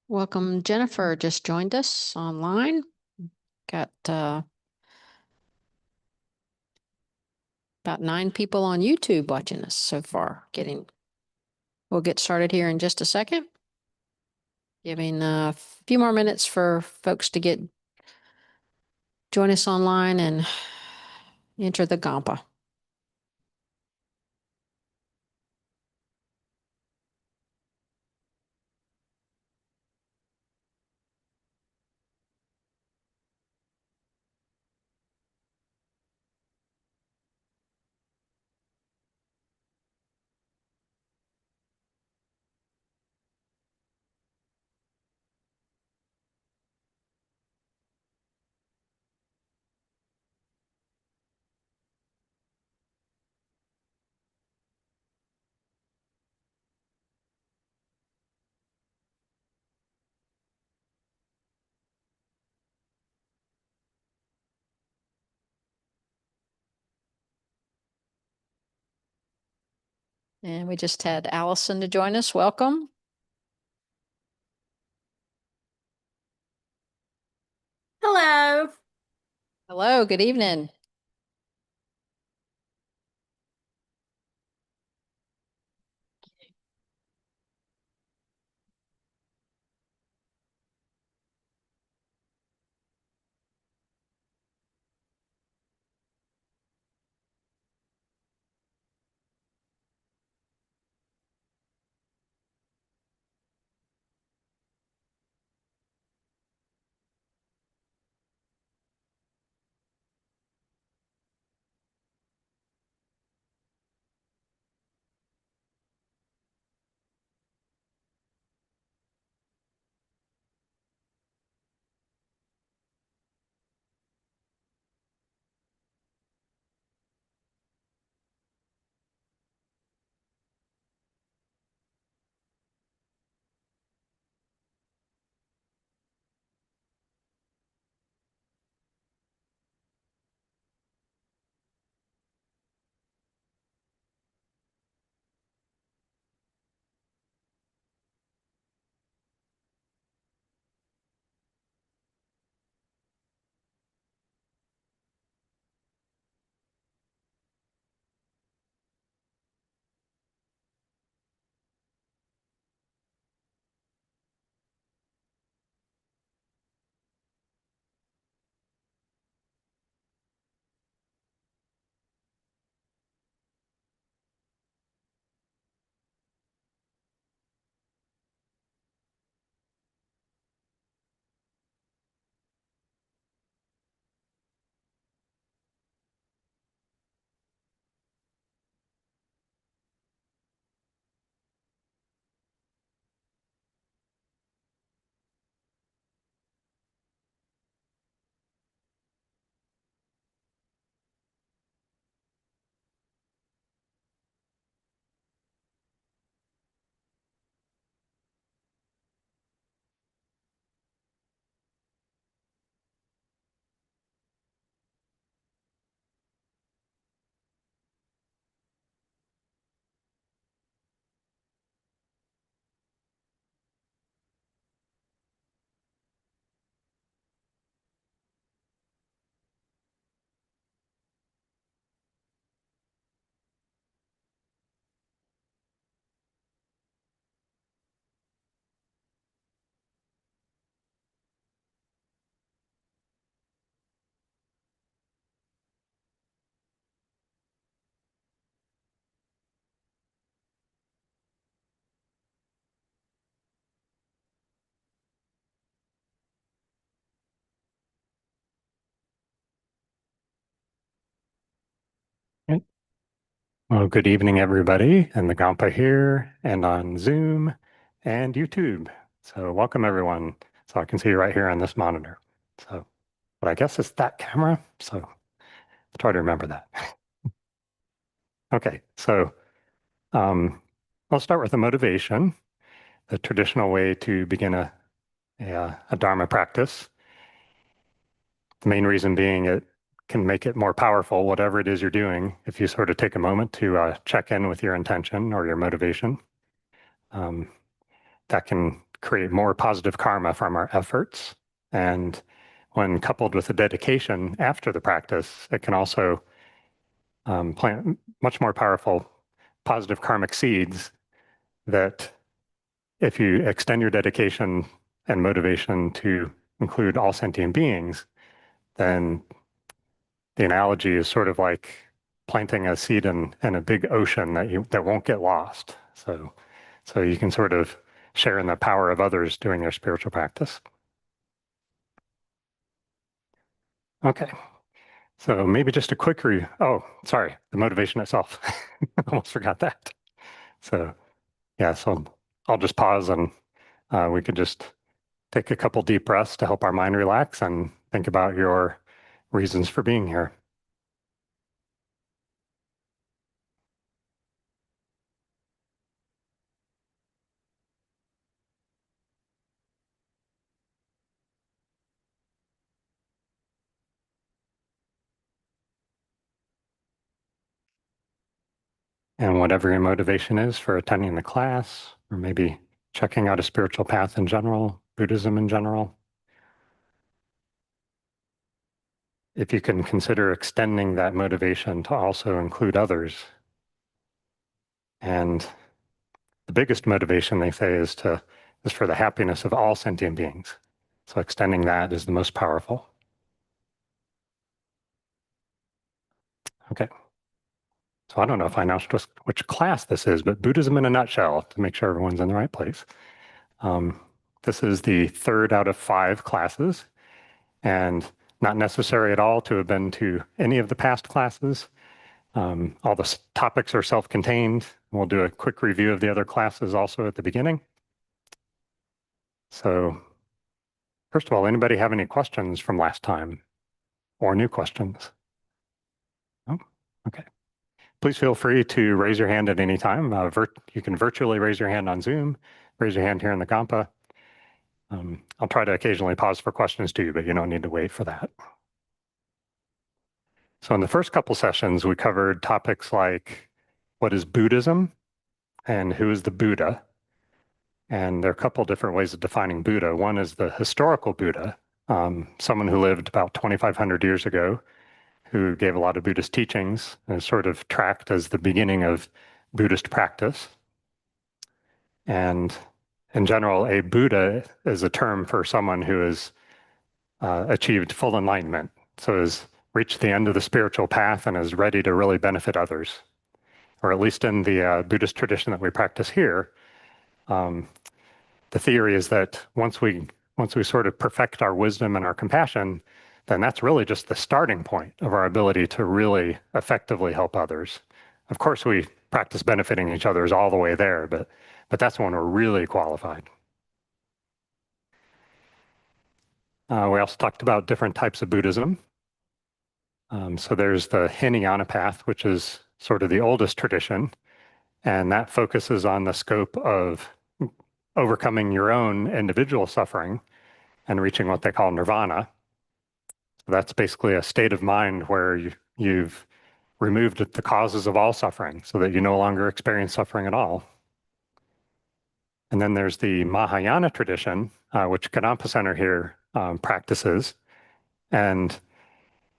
Welcome, Jennifer. Just joined us online. Got about 9 people on YouTube watching us so far. We'll get started here in just a second. Giving a few more minutes for folks to join us online and enter the GAMPA. And we just had Allison to join us. Welcome. Hello. Hello, good evening. Okay. Well, good evening, everybody, and the Gampa here and on Zoom and YouTube. So welcome, everyone. So I can see you right here on this monitor. So, but I guess it's that camera. So I'll try to remember that. Okay, so I'll start with a motivation, the traditional way to begin a Dharma practice. The main reason being it can make it more powerful, whatever it is you're doing, if you sort of take a moment to check in with your intention or your motivation. That can create more positive karma from our efforts. And when coupled with a dedication after the practice, it can also plant much more powerful positive karmic seeds that if you extend your dedication and motivation to include all sentient beings, then the analogy is sort of like planting a seed in a big ocean that won't get lost. So you can sort of share in the power of others doing their spiritual practice. Okay, so maybe just a quick oh, sorry, the motivation itself. Almost forgot that. So yeah, so I'll just pause and we could just take a couple deep breaths to help our mind relax and think about your reasons for being here. And whatever your motivation is for attending the class, or maybe checking out a spiritual path in general, Buddhism in general, if you can consider extending that motivation to also include others. And the biggest motivation, they say, is for the happiness of all sentient beings. So extending that is the most powerful. Okay. So I don't know if I announced which class this is, but Buddhism in a nutshell, to make sure everyone's in the right place. This is the third out of 5 classes, and not necessary at all to have been to any of the past classes. All the topics are self-contained. We'll do a quick review of the other classes also at the beginning. So first of all, anybody have any questions from last time or new questions? Oh, okay. Please feel free to raise your hand at any time. You can virtually raise your hand on Zoom, raise your hand here in the Gampa. I'll try to occasionally pause for questions too, but you don't need to wait for that. So in the first couple sessions, we covered topics like what is Buddhism and who is the Buddha? And there are a couple different ways of defining Buddha. One is the historical Buddha, someone who lived about 2,500 years ago, who gave a lot of Buddhist teachings and is sort of tracked as the beginning of Buddhist practice. And in general, a Buddha is a term for someone who has achieved full enlightenment, so has reached the end of the spiritual path and is ready to really benefit others. Or at least in the Buddhist tradition that we practice here, the theory is that once we sort of perfect our wisdom and our compassion, then that's really just the starting point of our ability to really effectively help others. Of course, we practice benefiting each other all the way there, but that's when we're really qualified. We also talked about different types of Buddhism. So there's the Hinayana path, which is sort of the oldest tradition, and that focuses on the scope of overcoming your own individual suffering and reaching what they call nirvana. So that's basically a state of mind where you've removed the causes of all suffering so that you no longer experience suffering at all. And then there's the Mahayana tradition, which Kadampa Center here practices. And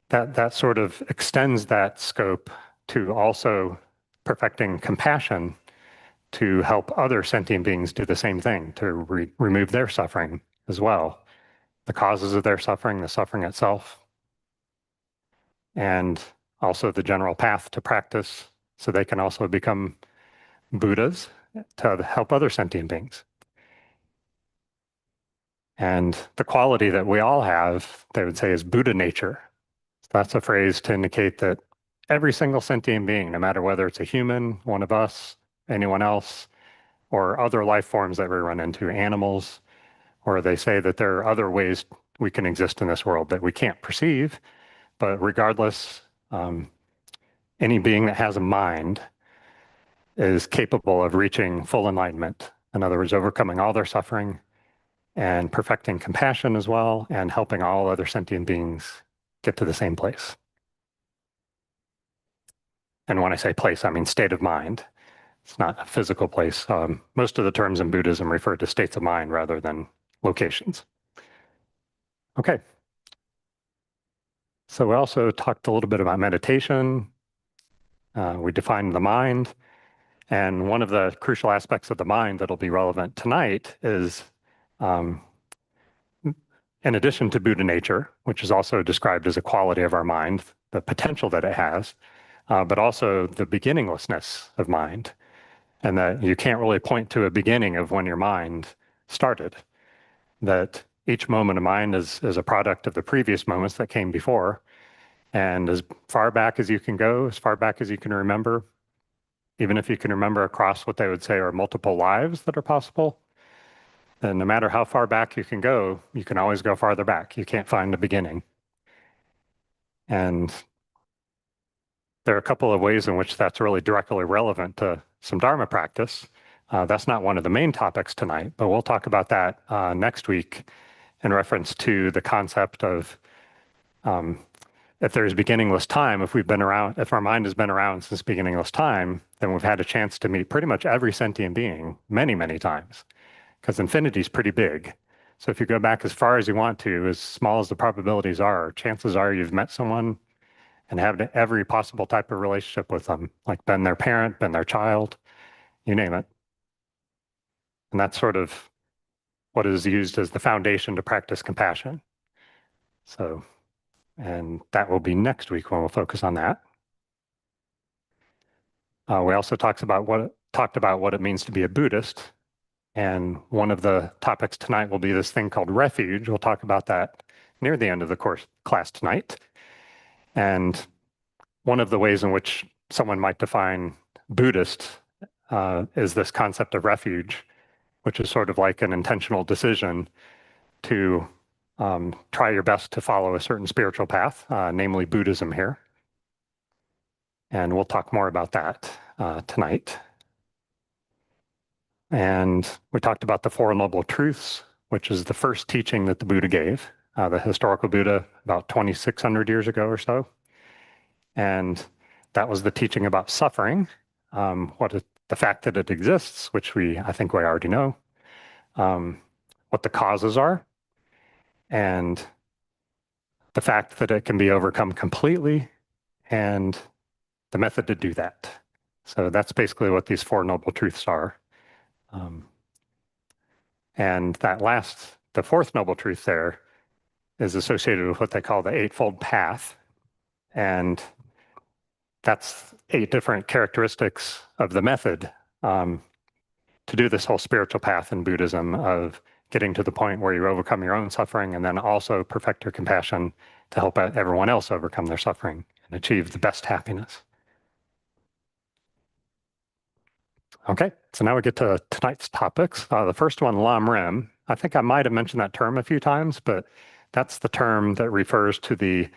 that sort of extends that scope to also perfecting compassion to help other sentient beings do the same thing, to remove their suffering as well. The causes of their suffering, the suffering itself, and also the general path to practice so they can also become Buddhas to help other sentient beings. And the quality that we all have, they would say, is Buddha nature. So that's a phrase to indicate that every single sentient being, no matter whether it's a human, one of us, anyone else, or other life forms that we run into, animals, or they say that there are other ways we can exist in this world that we can't perceive, but regardless, any being that has a mind is capable of reaching full enlightenment. In other words, overcoming all their suffering and perfecting compassion as well, and helping all other sentient beings get to the same place. And when I say place, I mean state of mind. It's not a physical place. Most of the terms in Buddhism refer to states of mind rather than locations. Okay. So we also talked a little bit about meditation. We defined the mind. And one of the crucial aspects of the mind that'll be relevant tonight is, in addition to Buddha nature, which is also described as a quality of our mind, the potential that it has, but also the beginninglessness of mind, and that you can't really point to a beginning of when your mind started, that each moment of mind is a product of the previous moments that came before, and as far back as you can go, as far back as you can remember, even if you can remember across what they would say are multiple lives that are possible, then no matter how far back you can go, you can always go farther back. You can't find a beginning. And there are a couple of ways in which that's really directly relevant to some Dharma practice. That's not one of the main topics tonight, but we'll talk about that next week in reference to the concept of if there's beginningless time, if we've been around, if our mind has been around since beginningless time, then we've had a chance to meet pretty much every sentient being many, many times, because infinity is pretty big. So if you go back as far as you want to, as small as the probabilities are, chances are you've met someone and have every possible type of relationship with them, like been their parent, been their child, you name it. And that's sort of what is used as the foundation to practice compassion. So, and that will be next week when we'll focus on that. We also talked about what it means to be a Buddhist. And one of the topics tonight will be this thing called refuge. We'll talk about that near the end of the class tonight. And one of the ways in which someone might define Buddhist is this concept of refuge, which is sort of like an intentional decision to try your best to follow a certain spiritual path, namely Buddhism here. And we'll talk more about that tonight. And we talked about the Four Noble Truths, which is the first teaching that the Buddha gave, the historical Buddha, about 2,600 years ago or so. And that was the teaching about suffering, the fact that it exists, which I think we already know, what the causes are, and the fact that it can be overcome completely, and the method to do that. So that's basically what these Four Noble Truths are. And the fourth Noble Truth there is associated with what they call the Eightfold Path. And that's 8 different characteristics of the method to do this whole spiritual path in Buddhism of getting to the point where you overcome your own suffering and then also perfect your compassion to help everyone else overcome their suffering and achieve the best happiness. Okay, so now we get to tonight's topics. The first one, Lam Rim. I think I might have mentioned that term a few times, but that's the term that refers to the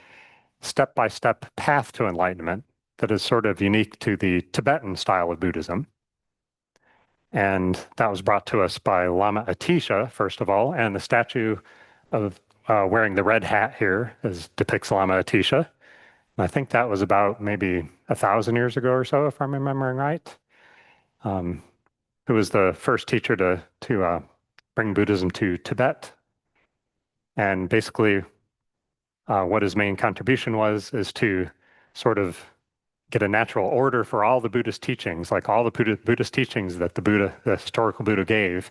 step-by-step path to enlightenment that is sort of unique to the Tibetan style of Buddhism. And that was brought to us by Lama Atisha, first of all, and the statue of wearing the red hat here depicts Lama Atisha. And I think that was about maybe 1,000 years ago or so, if I'm remembering right. Who was the first teacher to bring Buddhism to Tibet. And basically, what his main contribution is to sort of get a natural order for all the Buddhist teachings, like all the Buddhist teachings that the historical Buddha gave.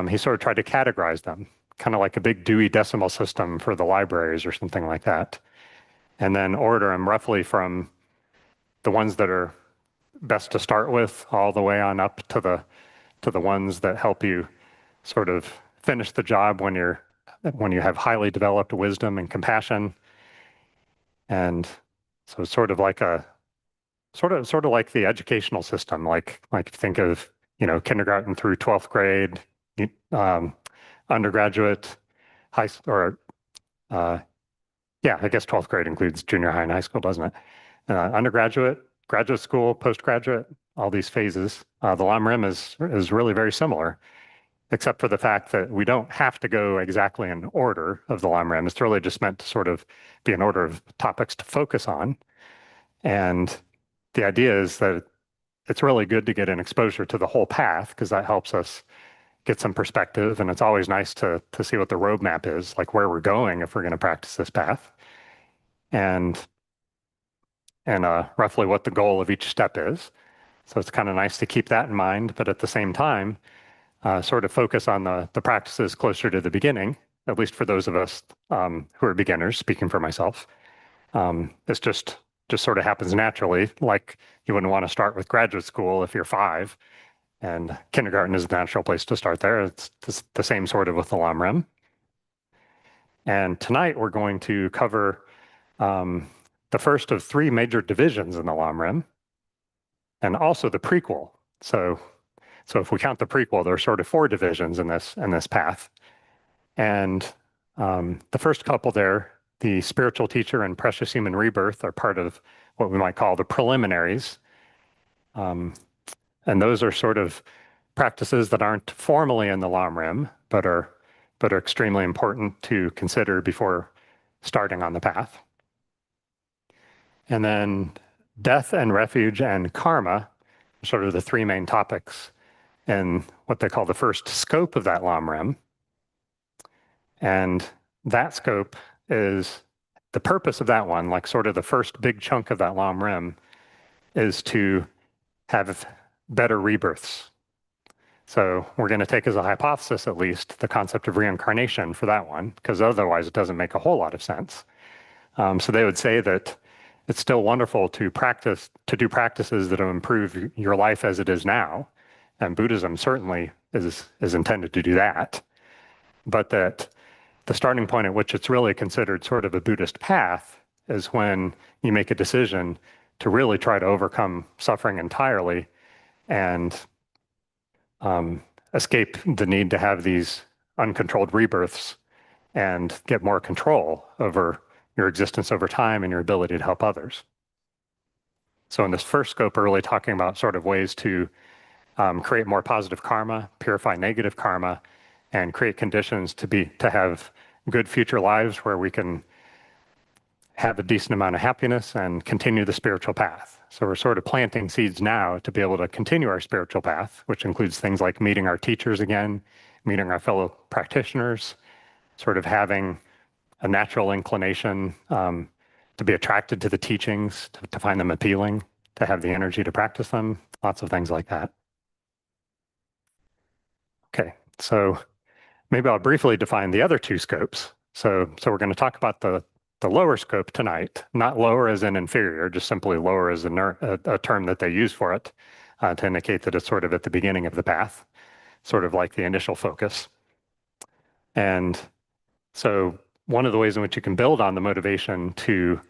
He sort of tried to categorize them, kind of like a big Dewey Decimal System for the libraries or something like that, and then order them roughly from the ones that are best to start with all the way on up to the ones that help you sort of finish the job when you have highly developed wisdom and compassion. And so it's sort of like the educational system, like think of, kindergarten through 12th grade, undergraduate, I guess 12th grade includes junior high and high school, doesn't it? Undergraduate, graduate school, postgraduate, all these phases. The Lam Rim is really very similar, except for the fact that we don't have to go exactly in order of the Lam Rim. It's really just meant to sort of be an order of topics to focus on. And the idea is that it's really good to get an exposure to the whole path because that helps us get some perspective. And it's always nice to see what the roadmap is, like where we're going if we're going to practice this path, and roughly what the goal of each step is. So it's kind of nice to keep that in mind, but at the same time, sort of focus on the practices closer to the beginning, at least for those of us who are beginners, speaking for myself. It's just sort of happens naturally, like you wouldn't want to start with graduate school if you're 5, and kindergarten is the natural place to start there. It's the same sort of with the Lam-Rim. And tonight we're going to cover the first of 3 major divisions in the Lam-Rim, and also the prequel. So if we count the prequel, there are sort of 4 divisions in this path. And the first couple there, the spiritual teacher and precious human rebirth, are part of what we might call the preliminaries. And those are sort of practices that aren't formally in the Lam-Rim, but are extremely important to consider before starting on the path. And then death and refuge and karma are sort of the 3 main topics in what they call the first scope of that Lam-Rim. And that scope is the purpose of that one, like sort of the first big chunk of that Lam-Rim, is to have better rebirths. So we're going to take as a hypothesis, at least, the concept of reincarnation for that one, because otherwise it doesn't make a whole lot of sense. So they would say that it's still wonderful to do practices that will improve your life as it is now, and Buddhism certainly is intended to do that, but that the starting point at which it's really considered sort of a Buddhist path is when you make a decision to really try to overcome suffering entirely and escape the need to have these uncontrolled rebirths and get more control over your existence over time and your ability to help others. So in this first scope, we're really talking about sort of ways to create more positive karma, purify negative karma, and create conditions to have good future lives where we can have a decent amount of happiness and continue the spiritual path. So we're sort of planting seeds now to be able to continue our spiritual path, which includes things like meeting our teachers again, meeting our fellow practitioners, sort of having a natural inclination to be attracted to the teachings, to find them appealing, to have the energy to practice them, lots of things like that. Okay, so maybe I'll briefly define the other 2 scopes. So we're going to talk about the lower scope tonight, not lower as in inferior, just simply lower as a term that they use for it to indicate that it's sort of at the beginning of the path, sort of like the initial focus. And so one of the ways in which you can build on the motivation to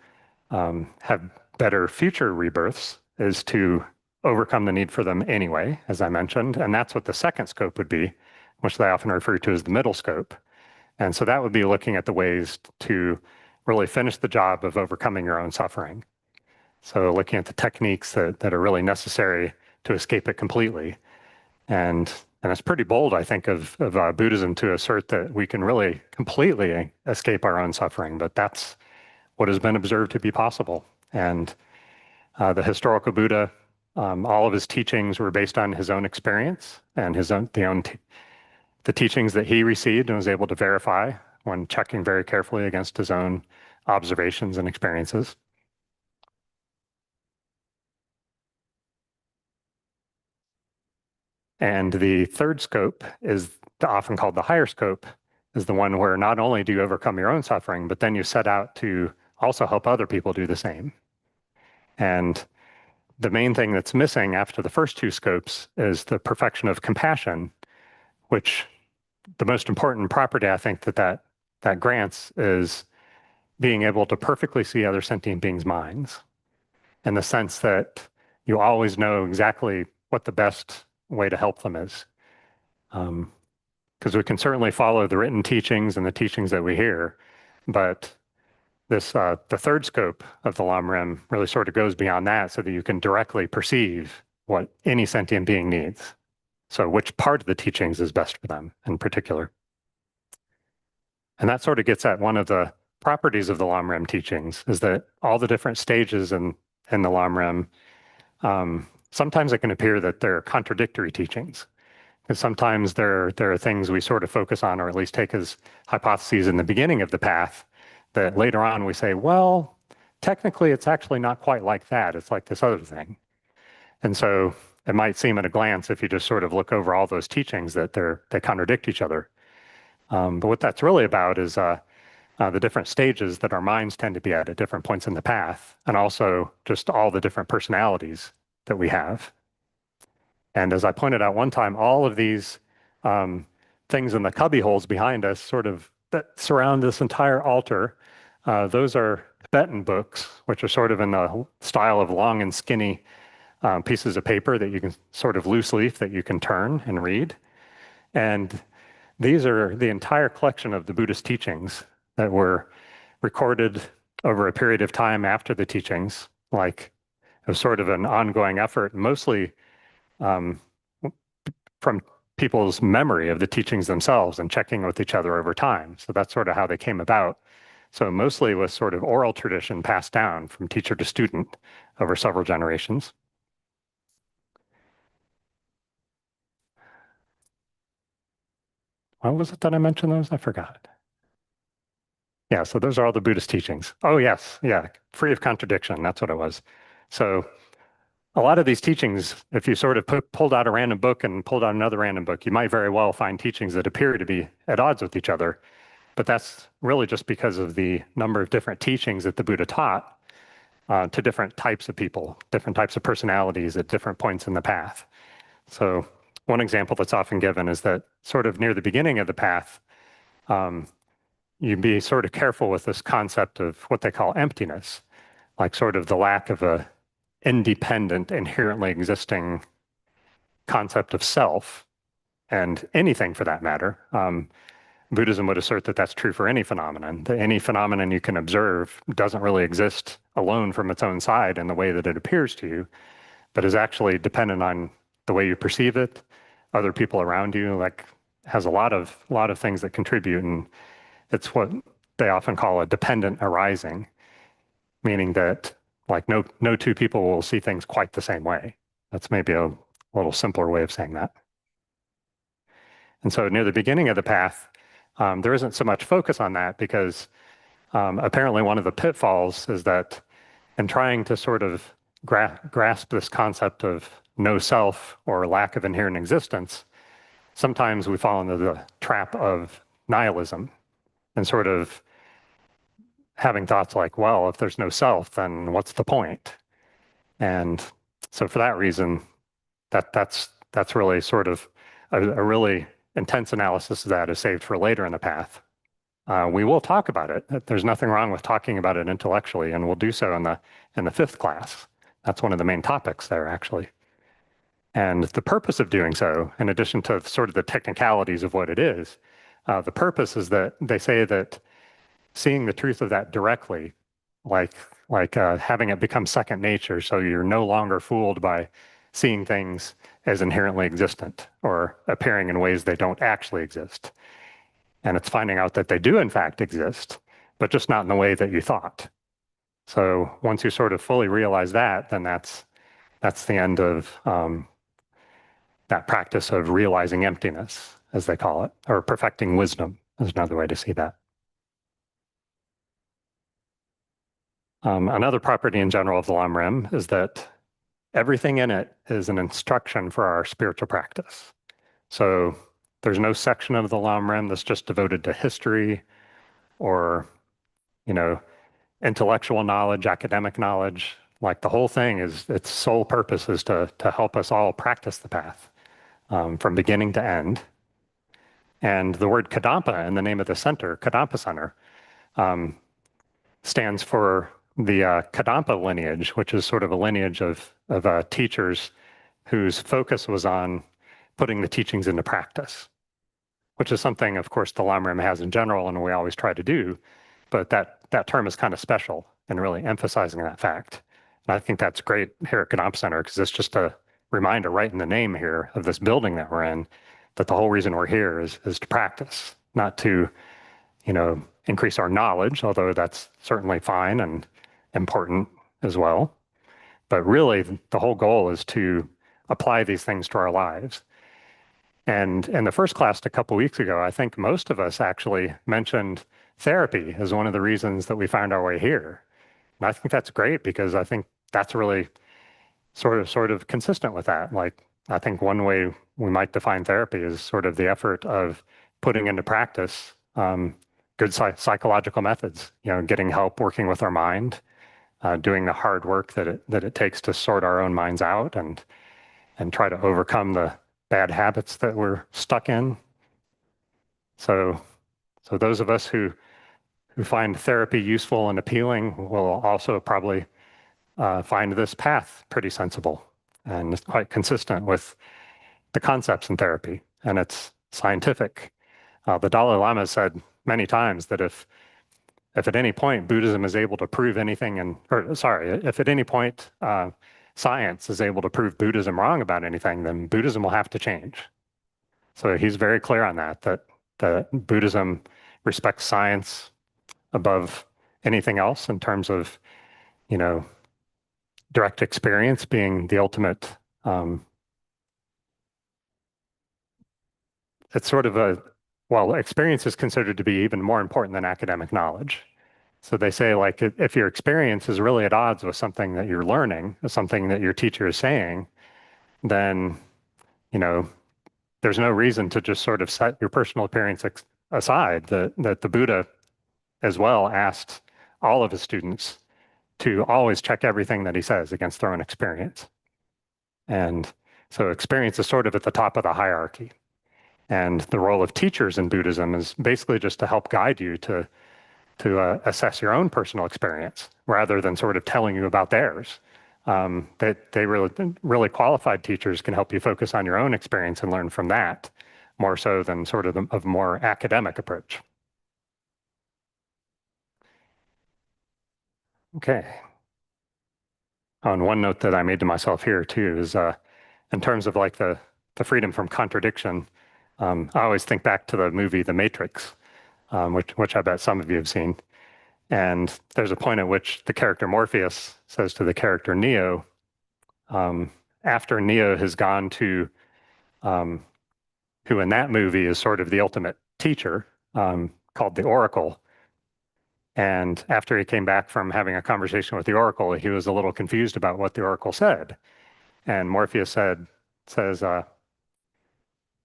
have better future rebirths is to overcome the need for them anyway, as I mentioned. And that's what the second scope would be, which they often refer to as the middle scope. And so that would be looking at the ways to really finish the job of overcoming your own suffering. So looking at the techniques that are really necessary to escape it completely. And it's pretty bold, I think, of Buddhism to assert that we can really completely escape our own suffering, but that's what has been observed to be possible. And the historical Buddha, all of his teachings were based on his own experience and the teachings that he received and was able to verify when checking very carefully against his own observations and experiences. And the third scope is often called the higher scope, is the one where not only do you overcome your own suffering, but then you set out to also help other people do the same. And the main thing that's missing after the first 2 scopes is the perfection of compassion, which the most important property I think that grants is being able to perfectly see other sentient beings' minds, in the sense that you always know exactly what the best way to help them is. Because we can certainly follow the written teachings and the teachings that we hear, but the third scope of the Lam-Rim really sort of goes beyond that so that you can directly perceive what any sentient being needs. So which part of the teachings is best for them in particular. And that sort of gets at one of the properties of the Lam-Rim teachings, is that all the different stages in the Lam-Rim sometimes it can appear that they're contradictory teachings. Because sometimes there are things we sort of focus on, or at least take as hypotheses in the beginning of the path, that later on we say, well, technically it's actually not quite like that. It's like this other thing. And so it might seem at a glance, if you just sort of look over all those teachings, that they contradict each other. But what that's really about is the different stages that our minds tend to be at different points in the path, and also just all the different personalities that we have. And as I pointed out one time, all of these things in the cubby holes behind us sort of that surround this entire altar, those are Tibetan books, which are sort of in the style of long and skinny pieces of paper that you can sort of loose leaf that you can turn and read. And these are the entire collection of the Buddhist teachings that were recorded over a period of time after the teachings, like it was sort of an ongoing effort, mostly from people's memory of the teachings themselves and checking with each other over time. So that's sort of how they came about. So mostly was sort of oral tradition passed down from teacher to student over several generations. What was it that I mentioned those? I forgot. Yeah, so those are all the Buddhist teachings. Oh, yes. Yeah, free of contradiction. That's what it was. So a lot of these teachings, if you sort of pulled out a random book and pulled out another random book, you might very well find teachings that appear to be at odds with each other. But that's really just because of the number of different teachings that the Buddha taught to different types of people, different types of personalities at different points in the path. So one example that's often given is that sort of near the beginning of the path, you'd be sort of careful with this concept of what they call emptiness, like sort of the lack of a independent, inherently existing concept of self, and anything for that matter. Buddhism would assert that that's true for any phenomenon, that any phenomenon you can observe doesn't really exist alone from its own side in the way that it appears to you, but is actually dependent on the way you perceive it, other people around you, like has a lot of things that contribute. And it's what they often call a dependent arising, meaning that like no two people will see things quite the same way. That's maybe a little simpler way of saying that. And so near the beginning of the path, there isn't so much focus on that because apparently one of the pitfalls is that in trying to sort of grasp this concept of no self or lack of inherent existence, sometimes we fall into the trap of nihilism and sort of having thoughts like, well, if there's no self, then what's the point? And so for that reason, that's really sort of a really intense analysis of that is saved for later in the path. We will talk about it. There's nothing wrong with talking about it intellectually, and we'll do so in the fifth class. That's one of the main topics there, actually. And the purpose of doing so, in addition to sort of the technicalities of what it is, the purpose is that they say that seeing the truth of that directly, like having it become second nature, so you're no longer fooled by seeing things as inherently existent or appearing in ways they don't actually exist. And it's finding out that they do in fact exist, but just not in the way that you thought. So once you sort of fully realize that, then that's the end of that practice of realizing emptiness, as they call it, or perfecting wisdom is another way to see that. Another property in general of the Lam is that everything in it is an instruction for our spiritual practice. So there's no section of the Lam that's just devoted to history or, intellectual knowledge, academic knowledge. Like the whole thing its sole purpose is to help us all practice the path from beginning to end. And the word Kadampa in the name of the center, Kadampa Center, stands for the Kadampa lineage, which is sort of a lineage of teachers whose focus was on putting the teachings into practice, which is something, of course, the Lam has in general, and we always try to do. But that term is kind of special and really emphasizing that fact. And I think that's great here at Kadampa Center because it's just a reminder right in the name here of this building that we're in, that the whole reason we're here is to practice, not to, increase our knowledge, although that's certainly fine and important as well, But really, the whole goal is to apply these things to our lives. And in the first class a couple weeks ago, I think most of us actually mentioned therapy as one of the reasons that we found our way here. And I think that's great because I think that's really sort of consistent with that. Like, I think one way we might define therapy is sort of the effort of putting into practice good psychological methods, getting help working with our mind, doing the hard work that it takes to sort our own minds out and try to overcome the bad habits that we're stuck in. So those of us who find therapy useful and appealing will also probably find this path pretty sensible, and it's quite consistent with the concepts in therapy, and it's scientific. The Dalai Lama said many times that if at any point Buddhism is able to prove anything, if at any point science is able to prove Buddhism wrong about anything, then Buddhism will have to change. So he's very clear on that Buddhism respects science above anything else in terms of, direct experience being the ultimate. It's sort of experience is considered to be even more important than academic knowledge. So they say, like, if your experience is really at odds with something that you're learning, or something that your teacher is saying, then, there's no reason to just sort of set your personal appearance aside. That the Buddha as well asked all of his students to always check everything that he says against their own experience. And so experience is sort of at the top of the hierarchy. And the role of teachers in Buddhism is basically just to help guide you to assess your own personal experience rather than sort of telling you about theirs. That they really qualified teachers can help you focus on your own experience and learn from that more so than sort of a more academic approach. Okay. On one note that I made to myself here too is in terms of like the freedom from contradiction, I always think back to the movie The Matrix, which I bet some of you have seen. And there's a point at which the character Morpheus says to the character Neo, after Neo has gone to, who in that movie is sort of the ultimate teacher, called the Oracle. And after he came back from having a conversation with the Oracle, he was a little confused about what the Oracle said. And Morpheus says,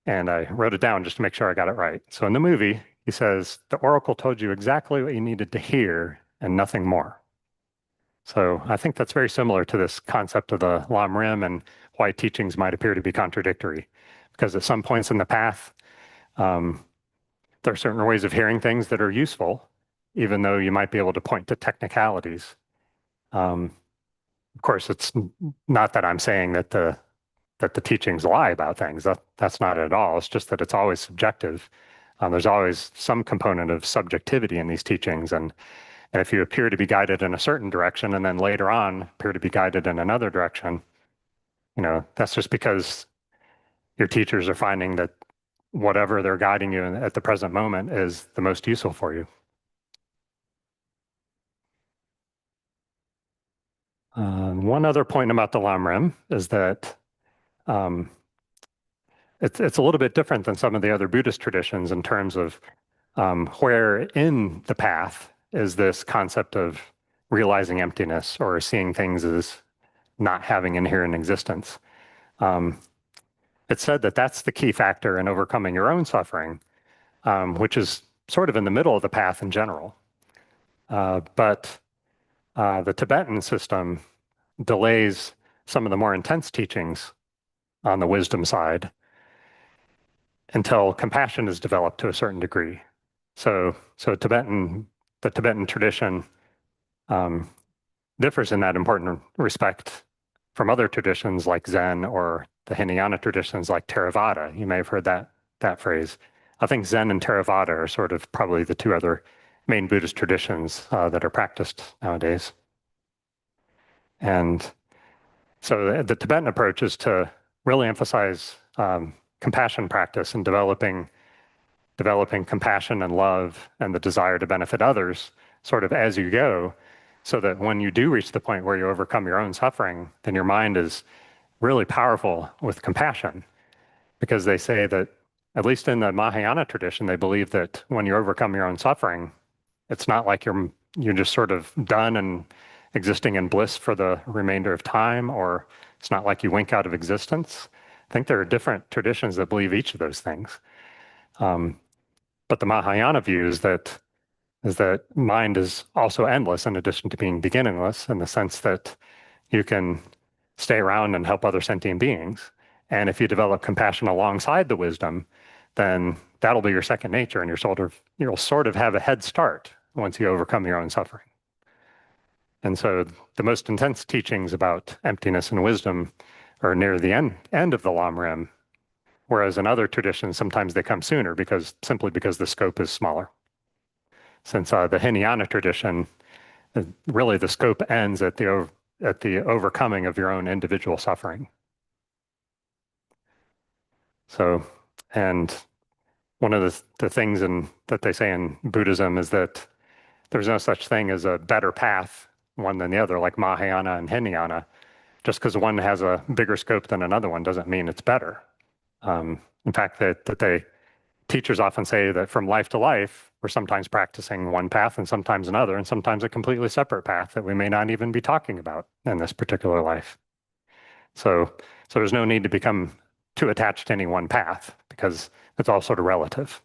and I wrote it down just to make sure I got it right. So in the movie, he says, the Oracle told you exactly what you needed to hear and nothing more. So I think that's very similar to this concept of the Lam Rim and why teachings might appear to be contradictory. Because at some points in the path, there are certain ways of hearing things that are useful, even though you might be able to point to technicalities. Of course, it's not that I'm saying that the teachings lie about things. That's not it at all. It's just that it's always subjective. There's always some component of subjectivity in these teachings. And if you appear to be guided in a certain direction and then later on appear to be guided in another direction, that's just because your teachers are finding that whatever they're guiding you in at the present moment is the most useful for you. One other point about the Lam Rim is that it's a little bit different than some of the other Buddhist traditions in terms of where in the path is this concept of realizing emptiness or seeing things as not having inherent existence. It's said that that's the key factor in overcoming your own suffering, which is sort of in the middle of the path in general. But the Tibetan system delays some of the more intense teachings on the wisdom side until compassion is developed to a certain degree. So the Tibetan tradition differs in that important respect from other traditions like Zen or the Hinayana traditions like Theravada. You may have heard that phrase. I think Zen and Theravada are sort of probably the two other main Buddhist traditions that are practiced nowadays. And so the Tibetan approach is to really emphasize compassion practice and developing compassion and love and the desire to benefit others sort of as you go. so that when you do reach the point where you overcome your own suffering, then your mind is really powerful with compassion. Because they say that, at least in the Mahayana tradition, they believe that when you overcome your own suffering, it's not like you're just sort of done and existing in bliss for the remainder of time, or it's not like you wink out of existence. I think there are different traditions that believe each of those things. But the Mahayana view is that mind is also endless in addition to being beginningless, in the sense that you can stay around and help other sentient beings. And if you develop compassion alongside the wisdom, then that'll be your second nature, and you'll sort of have a head start once you overcome your own suffering. And so the most intense teachings about emptiness and wisdom are near the end of the Lam Rim, whereas in other traditions, sometimes they come sooner simply because the scope is smaller. Since the Hinayana tradition, really the scope ends at the overcoming of your own individual suffering. So, and one of the things that they say in Buddhism is that there's no such thing as a better path, one than the other, like Mahayana and Hinayana. Just because one has a bigger scope than another one doesn't mean it's better. In fact, teachers often say that from life to life, we're sometimes practicing one path and sometimes another, and sometimes a completely separate path that we may not even be talking about in this particular life. So there's no need to become too attached to any one path, because it's all sort of relative.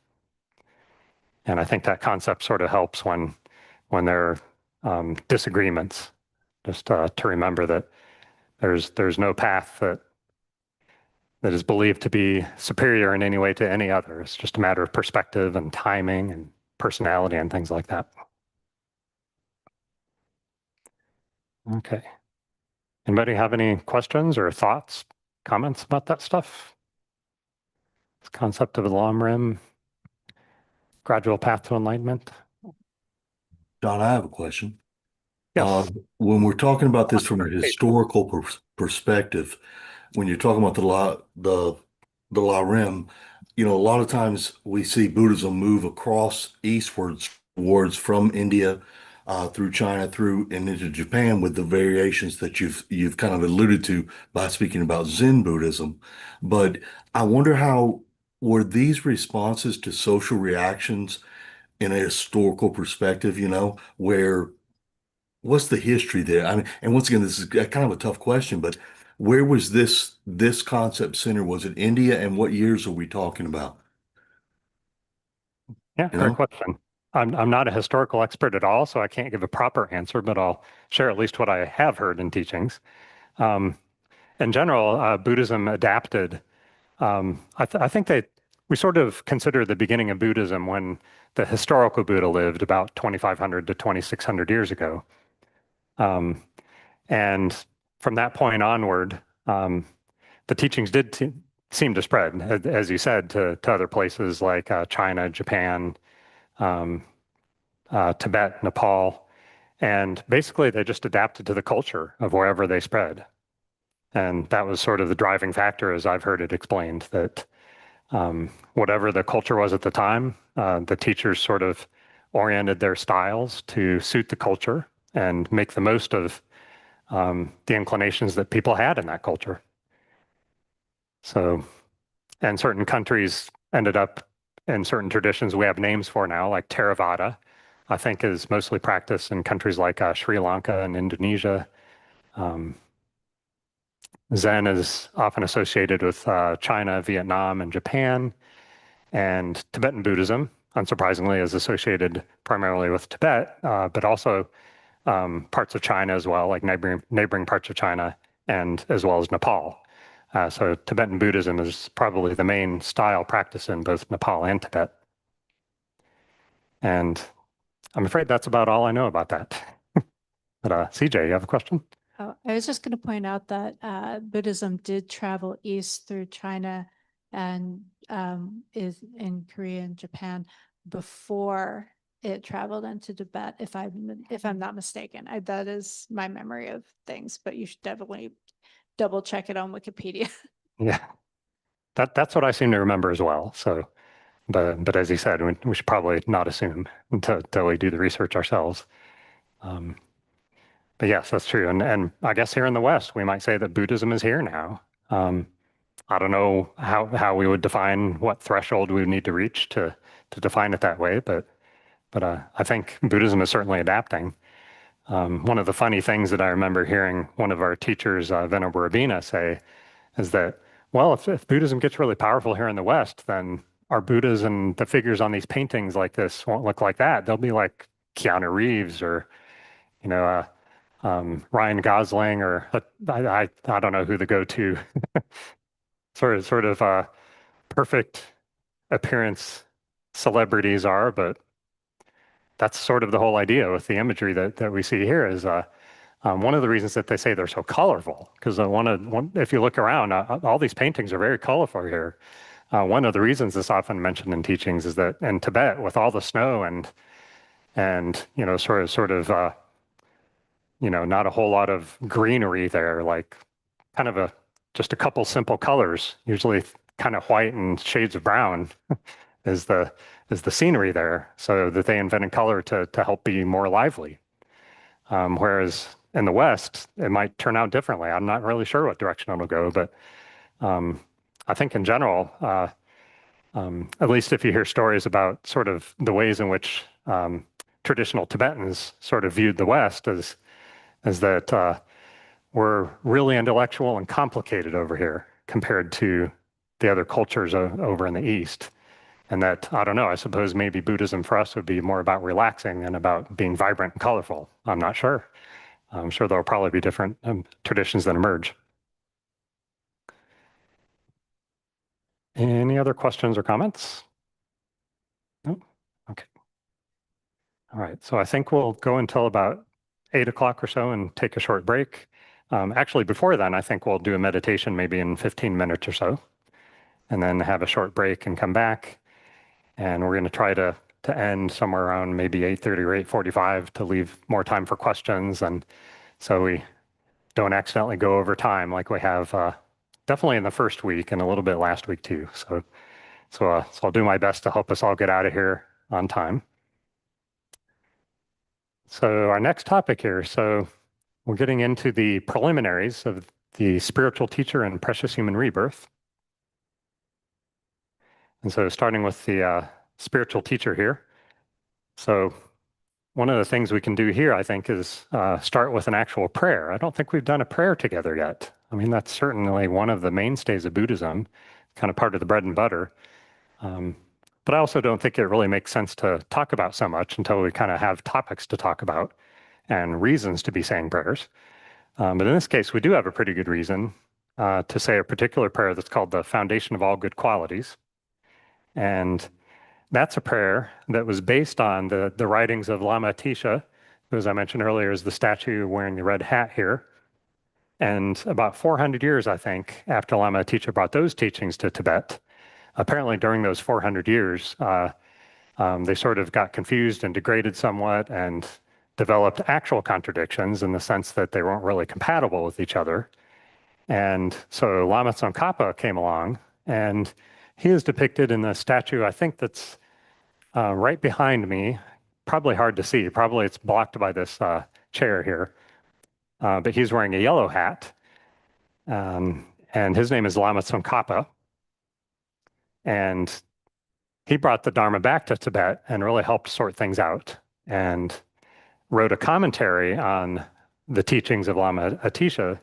And I think that concept sort of helps when there are disagreements, just to remember that there's no path that is believed to be superior in any way to any other. It's just a matter of perspective and timing and personality and things like that. Okay. Anybody have any questions or thoughts, comments about that stuff? This concept of the Lam Rim, gradual path to enlightenment? John, I have a question. Yes. When we're talking about this from a historical perspective, when you're talking about the La Rim, a lot of times we see Buddhism move across eastwards towards from India through China through and into Japan, with the variations that you've kind of alluded to by speaking about Zen Buddhism. But I wonder, how were these responses to social reactions in a historical perspective, where what's the history there? I mean, and once again, this is kind of a tough question, but where was this concept center? Was it India, and what years are we talking about? Yeah, You great know? question. I'm not a historical expert at all, so I can't give a proper answer, but I'll share at least what I have heard in teachings. In general, Buddhism adapted. I think that we sort of consider the beginning of Buddhism when the historical Buddha lived about 2,500 to 2,600 years ago. And from that point onward, the teachings did seem to spread, as you said, to other places like China, Japan, Tibet, Nepal. And basically, they just adapted to the culture of wherever they spread. And that was sort of the driving factor, as I've heard it explained, that whatever the culture was at the time, the teachers sort of oriented their styles to suit the culture and make the most of the inclinations that people had in that culture. So, and certain countries ended up in certain traditions we have names for now, like Theravada, I think is mostly practiced in countries like Sri Lanka and Indonesia. Zen is often associated with China, Vietnam, and Japan. And Tibetan Buddhism, unsurprisingly, is associated primarily with Tibet, but also parts of China as well, like neighboring parts of China, and as well as Nepal. So Tibetan Buddhism is probably the main style practice in both Nepal and Tibet. And I'm afraid that's about all I know about that. But CJ, you have a question? Oh, I was just going to point out that Buddhism did travel east through China and is in Korea and Japan before it traveled into Tibet, if I'm not mistaken. That is my memory of things, but you should definitely double check it on Wikipedia. Yeah, that's what I seem to remember as well. So, but as you said, we should probably not assume until we do the research ourselves. yes, that's true. And I guess here in the West, we might say that Buddhism is here now. I don't know how we would define what threshold we would need to reach to define it that way, but I think Buddhism is certainly adapting. One of the funny things that I remember hearing one of our teachers, Venerable Rabina, say is that, well, if Buddhism gets really powerful here in the West, then our Buddhas and the figures on these paintings like this won't look like that. They'll be like Keanu Reeves or, you know, Ryan Gosling or I don't know who the go-to sort of perfect appearance celebrities are, but that's sort of the whole idea with the imagery that we see here is one of the reasons that they say they're so colorful, because if you look around, all these paintings are very colorful here. One of the reasons that's often mentioned in teachings is that in Tibet, with all the snow and you know sort of you know, not a whole lot of greenery there, like kind of just a couple simple colors, usually kind of white and shades of brown is the scenery there, so that they invented color to help be more lively. Whereas in the West, it might turn out differently. I'm not really sure what direction it'll go, but I think in general, at least if you hear stories about sort of the ways in which traditional Tibetans sort of viewed the West as that we're really intellectual and complicated over here compared to the other cultures over in the East. And that, I don't know, I suppose maybe Buddhism for us would be more about relaxing and about being vibrant and colorful. I'm not sure. I'm sure there'll probably be different traditions that emerge. Any other questions or comments? No? Okay. All right, so I think we'll go until about 8 o'clock or so and take a short break. Actually, before then, I think we'll do a meditation maybe in 15 minutes or so, and then have a short break and come back. And we're going to try to end somewhere around maybe 8:30 or 8:45 to leave more time for questions, and so we don't accidentally go over time like we have definitely in the first week and a little bit last week too. So I'll do my best to help us all get out of here on time. So our next topic here. So we're getting into the preliminaries of the spiritual teacher and precious human rebirth. And so starting with the spiritual teacher here. So one of the things we can do here, I think, is start with an actual prayer. I don't think we've done a prayer together yet. I mean, that's certainly one of the mainstays of Buddhism, kind of part of the bread and butter. But I also don't think it really makes sense to talk about so much until we kind of have topics to talk about and reasons to be saying prayers. But in this case, we do have a pretty good reason to say a particular prayer that's called the Foundation of All Good Qualities. And that's a prayer that was based on the writings of Lama Atisha, who, as I mentioned earlier, is the statue wearing the red hat here. And about 400 years, I think, after Lama Atisha brought those teachings to Tibet, apparently during those 400 years, they sort of got confused and degraded somewhat and developed actual contradictions in the sense that they weren't really compatible with each other. And so Lama Tsongkhapa came along, and he is depicted in the statue, I think that's right behind me, probably hard to see. Probably it's blocked by this chair here. But he's wearing a yellow hat, and his name is Lama Tsongkhapa. And he brought the Dharma back to Tibet and really helped sort things out and wrote a commentary on the teachings of Lama Atisha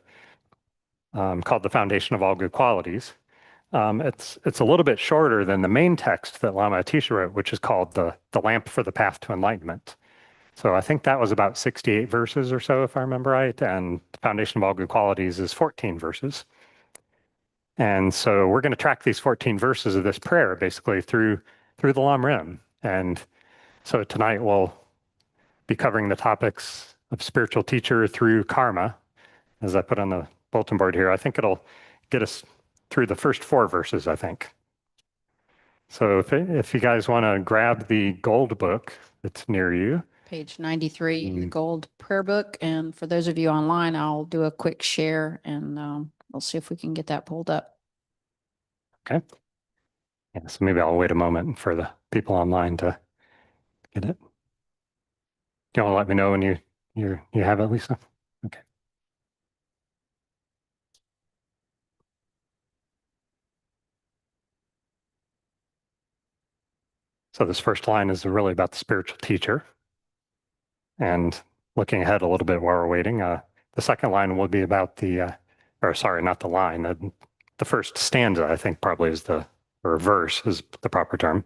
called The Foundation of All Good Qualities. It's a little bit shorter than the main text that Lama Atisha wrote, which is called the Lamp for the Path to Enlightenment. So I think that was about 68 verses or so, if I remember right, and The Foundation of All Good Qualities is 14 verses. And so we're going to track these 14 verses of this prayer basically through the Lam Rim. And so tonight we'll be covering the topics of spiritual teacher through karma, as I put on the bulletin board here. I think it'll get us through the first 4 verses, I think. So if you guys want to grab the gold book that's near you. Page 93, the gold prayer book. And for those of you online, I'll do a quick share and we'll see if we can get that pulled up. Okay. Yeah, so maybe I'll wait a moment for the people online to get it. Do you want to let me know when you have it, Lisa? So this first line is really about the spiritual teacher. And looking ahead a little bit while we're waiting, the second line will be about or sorry, not the line. The first stanza, I think, probably is or verse is the proper term,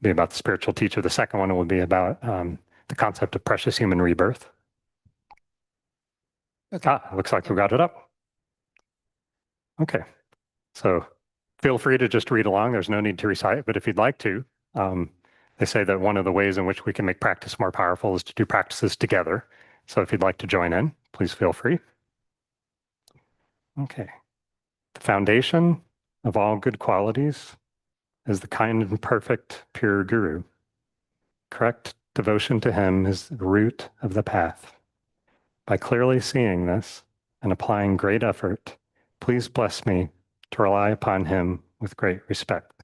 be about the spiritual teacher. The second one will be about the concept of precious human rebirth. Okay. Looks like we got it up. Okay, so feel free to just read along. There's no need to recite, but if you'd like to, they say that one of the ways in which we can make practice more powerful is to do practices together. So if you'd like to join in, please feel free. Okay. The foundation of all good qualities is the kind and perfect pure guru. Correct devotion to him is the root of the path. By clearly seeing this and applying great effort, please bless me to rely upon him with great respect.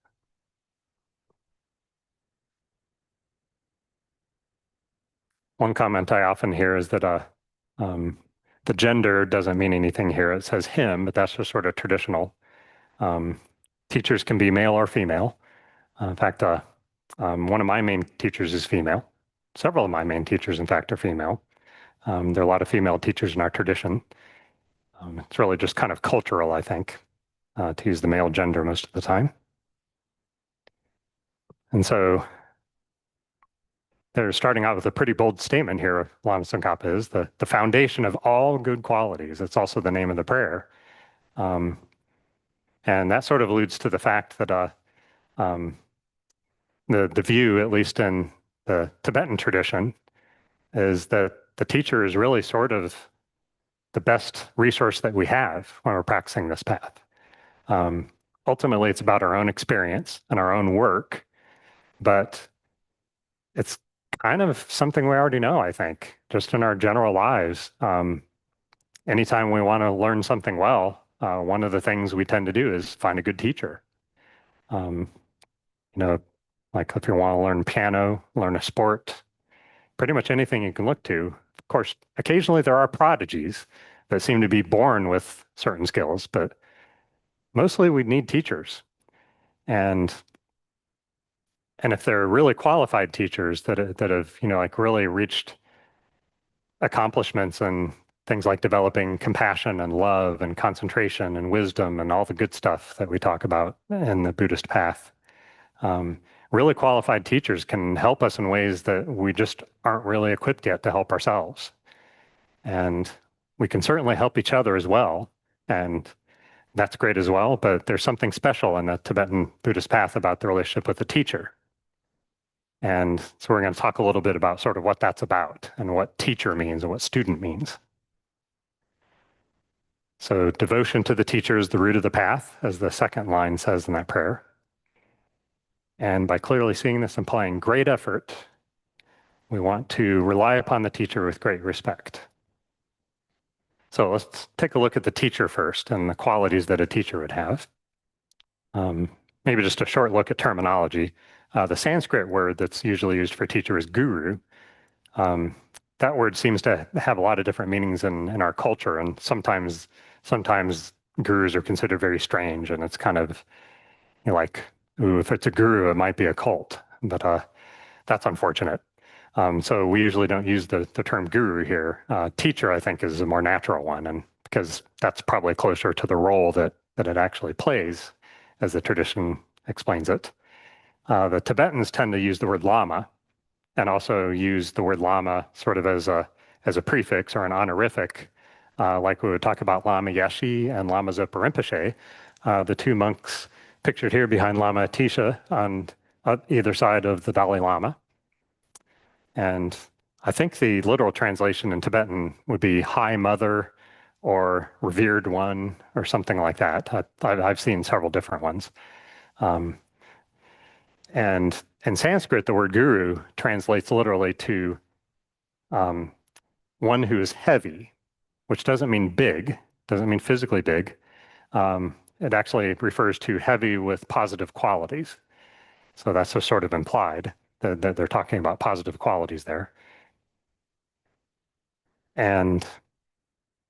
One comment I often hear is that the gender doesn't mean anything here. It says him, but that's just sort of traditional. Teachers can be male or female. In fact, one of my main teachers is female. Several of my main teachers, in fact, are female. There are a lot of female teachers in our tradition. It's really just kind of cultural, I think, to use the male gender most of the time. And so they're starting out with a pretty bold statement here. Lama Tsongkhapa is the foundation of all good qualities. It's also the name of the prayer. And that sort of alludes to the fact that the view, at least in the Tibetan tradition, is that the teacher is really sort of the best resource that we have when we're practicing this path. Ultimately, it's about our own experience and our own work, but it's kind of something we already know, I think, just in our general lives. Anytime we want to learn something well, one of the things we tend to do is find a good teacher. Like if you want to learn piano, learn a sport, pretty much anything you can look to. Of course, occasionally there are prodigies that seem to be born with certain skills, but mostly we need teachers. And if they're really qualified teachers that have, like really reached accomplishments and things like developing compassion and love and concentration and wisdom and all the good stuff that we talk about in the Buddhist path. Really qualified teachers can help us in ways that we just aren't really equipped yet to help ourselves. And we can certainly help each other as well. And that's great as well, but there's something special in the Tibetan Buddhist path about the relationship with the teacher. And so we're going to talk a little bit about sort of what that's about and what teacher means and what student means. So devotion to the teacher is the root of the path, as the second line says in that prayer. And by clearly seeing this and applying great effort, we want to rely upon the teacher with great respect. So let's take a look at the teacher first and the qualities that a teacher would have. Maybe just a short look at terminology. The Sanskrit word that's usually used for teacher is guru. That word seems to have a lot of different meanings in our culture, and sometimes gurus are considered very strange, and it's kind of like, ooh, if it's a guru, it might be a cult, but that's unfortunate. So we usually don't use the term guru here. Teacher, I think, is a more natural one, and because that's probably closer to the role that it actually plays, as the tradition explains it. The Tibetans tend to use the word lama, and also use the word lama sort of as a prefix or an honorific, like we would talk about Lama Yeshe and Lama Zopa Rinpoche, the two monks pictured here behind Lama Atisha on either side of the Dalai Lama. And I think the literal translation in Tibetan would be High Mother or Revered One or something like that. I've seen several different ones. And in Sanskrit, the word guru translates literally to one who is heavy, which doesn't mean big, doesn't mean physically big. It actually refers to heavy with positive qualities. So that's just sort of implied that they're talking about positive qualities there. And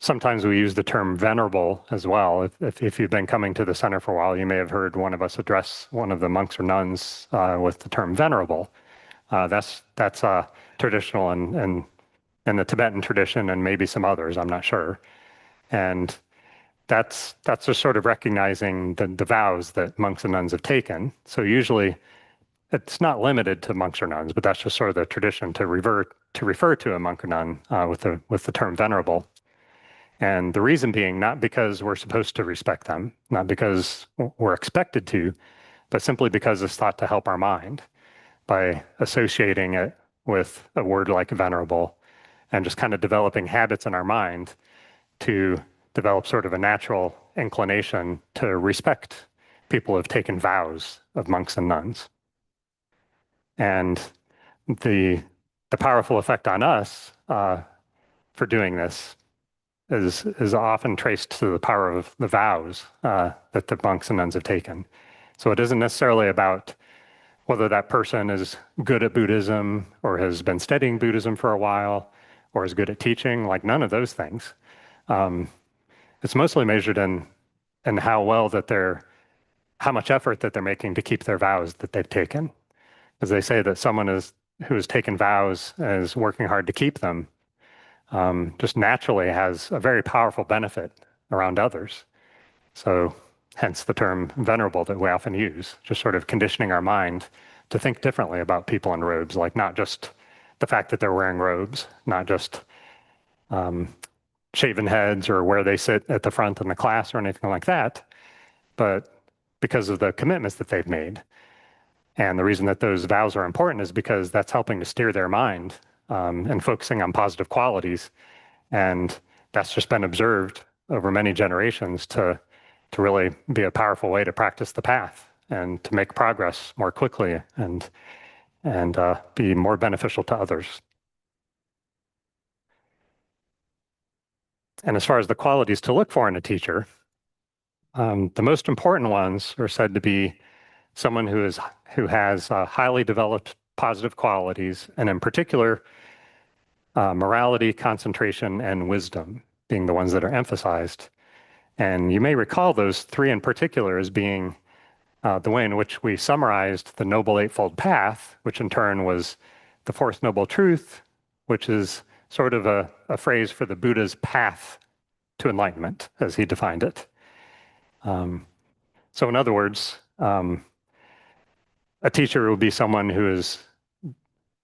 sometimes we use the term venerable as well. If you've been coming to the center for a while, you may have heard one of us address one of the monks or nuns with the term venerable. That's traditional in the Tibetan tradition and maybe some others, I'm not sure. And that's just sort of recognizing the vows that monks and nuns have taken. So usually it's not limited to monks or nuns, but that's just sort of the tradition to refer to a monk or nun with the term venerable. And the reason being not because we're supposed to respect them, not because we're expected to, but simply because it's thought to help our mind by associating it with a word like venerable and just kind of developing habits in our mind to develop sort of a natural inclination to respect people who have taken vows of monks and nuns. And the powerful effect on us for doing this is often traced to the power of the vows that the monks and nuns have taken. So it isn't necessarily about whether that person is good at Buddhism or has been studying Buddhism for a while or is good at teaching, like none of those things. It's mostly measured in how well that how much effort that they're making to keep their vows that they've taken. Because they say that someone who has taken vows and is working hard to keep them just naturally has a very powerful benefit around others. So hence the term venerable that we often use, just sort of conditioning our mind to think differently about people in robes, like not just the fact that they're wearing robes, not just shaven heads or where they sit at the front in the class or anything like that, but because of the commitments that they've made. And the reason that those vows are important is because that's helping to steer their mind and focusing on positive qualities. And that's just been observed over many generations to really be a powerful way to practice the path and to make progress more quickly and be more beneficial to others. And as far as the qualities to look for in a teacher, the most important ones are said to be someone who has highly developed positive qualities, and in particular, morality, concentration, and wisdom being the ones that are emphasized. And you may recall those three in particular as being the way in which we summarized the Noble Eightfold Path, which in turn was the Fourth Noble Truth, which is sort of a phrase for the Buddha's path to enlightenment, as he defined it. So in other words, a teacher will be someone who has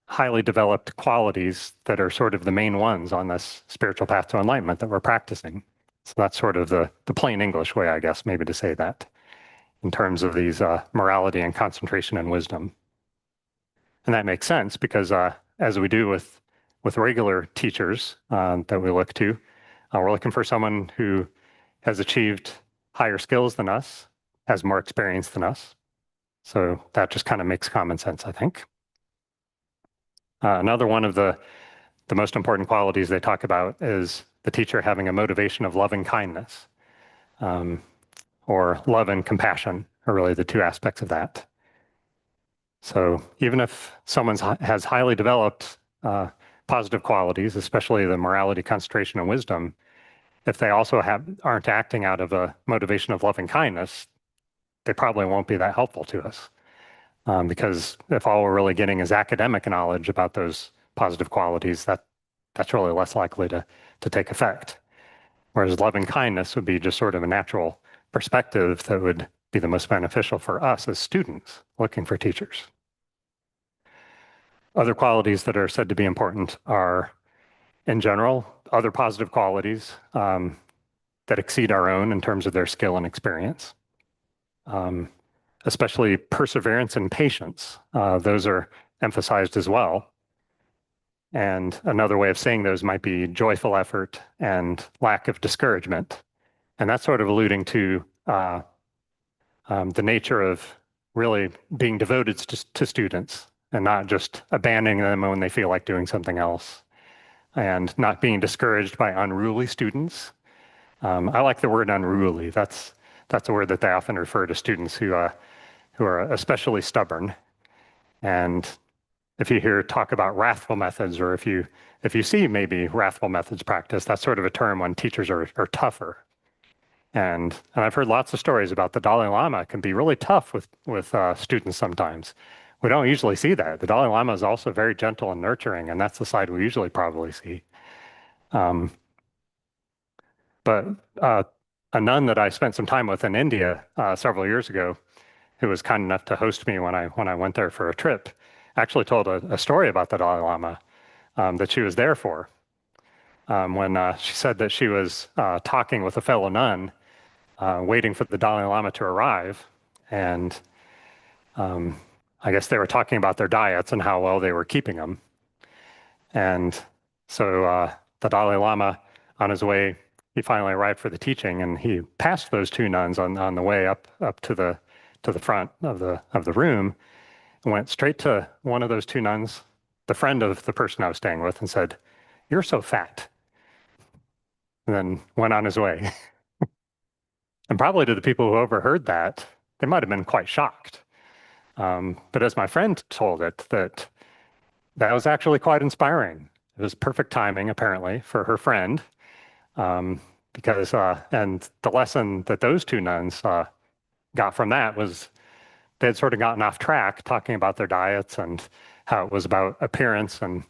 highly developed qualities that are sort of the main ones on this spiritual path to enlightenment that we're practicing. So that's sort of the plain English way, I guess, maybe to say that, in terms of these morality and concentration and wisdom. And that makes sense because as we do with regular teachers that we look to, we're looking for someone who has achieved higher skills than us, has more experience than us. So that just kind of makes common sense, I think. Another one of the most important qualities they talk about is the teacher having a motivation of loving kindness, or love and compassion are really the two aspects of that. So even if someone has highly developed positive qualities, especially the morality, concentration, and wisdom, if they also aren't acting out of a motivation of loving kindness, they probably won't be that helpful to us. Because if all we're really getting is academic knowledge about those positive qualities, that's really less likely to take effect. Whereas loving kindness would be just sort of a natural perspective that would be the most beneficial for us as students looking for teachers. Other qualities that are said to be important are, in general, other positive qualities that exceed our own in terms of their skill and experience. Especially perseverance and patience. Those are emphasized as well. And another way of saying those might be joyful effort and lack of discouragement. And that's sort of alluding to the nature of really being devoted to students and not just abandoning them when they feel like doing something else, and not being discouraged by unruly students. I like the word unruly. That's a word that they often refer to students who are especially stubborn. And if you hear talk about wrathful methods, or if you see maybe wrathful methods practiced, that's sort of a term when teachers are tougher. And I've heard lots of stories about the Dalai Lama can be really tough with students sometimes. We don't usually see that. The Dalai Lama is also very gentle and nurturing, and that's the side we usually probably see. But a nun that I spent some time with in India several years ago, who was kind enough to host me when I went there for a trip, actually told a story about the Dalai Lama that she was there for. When she said that she was talking with a fellow nun, waiting for the Dalai Lama to arrive, and I guess they were talking about their diets and how well they were keeping them. And so the Dalai Lama, on his way, he finally arrived for the teaching, and he passed those two nuns on the way up to the front of the room, and went straight to one of those two nuns, the friend of the person I was staying with, and said, "You're so fat," and then went on his way. And probably to the people who overheard that, they might have been quite shocked. But as my friend told it, that was actually quite inspiring. It was perfect timing, apparently, for her friend, because and the lesson that those two nuns got from that was they had sort of gotten off track talking about their diets and how it was about appearance and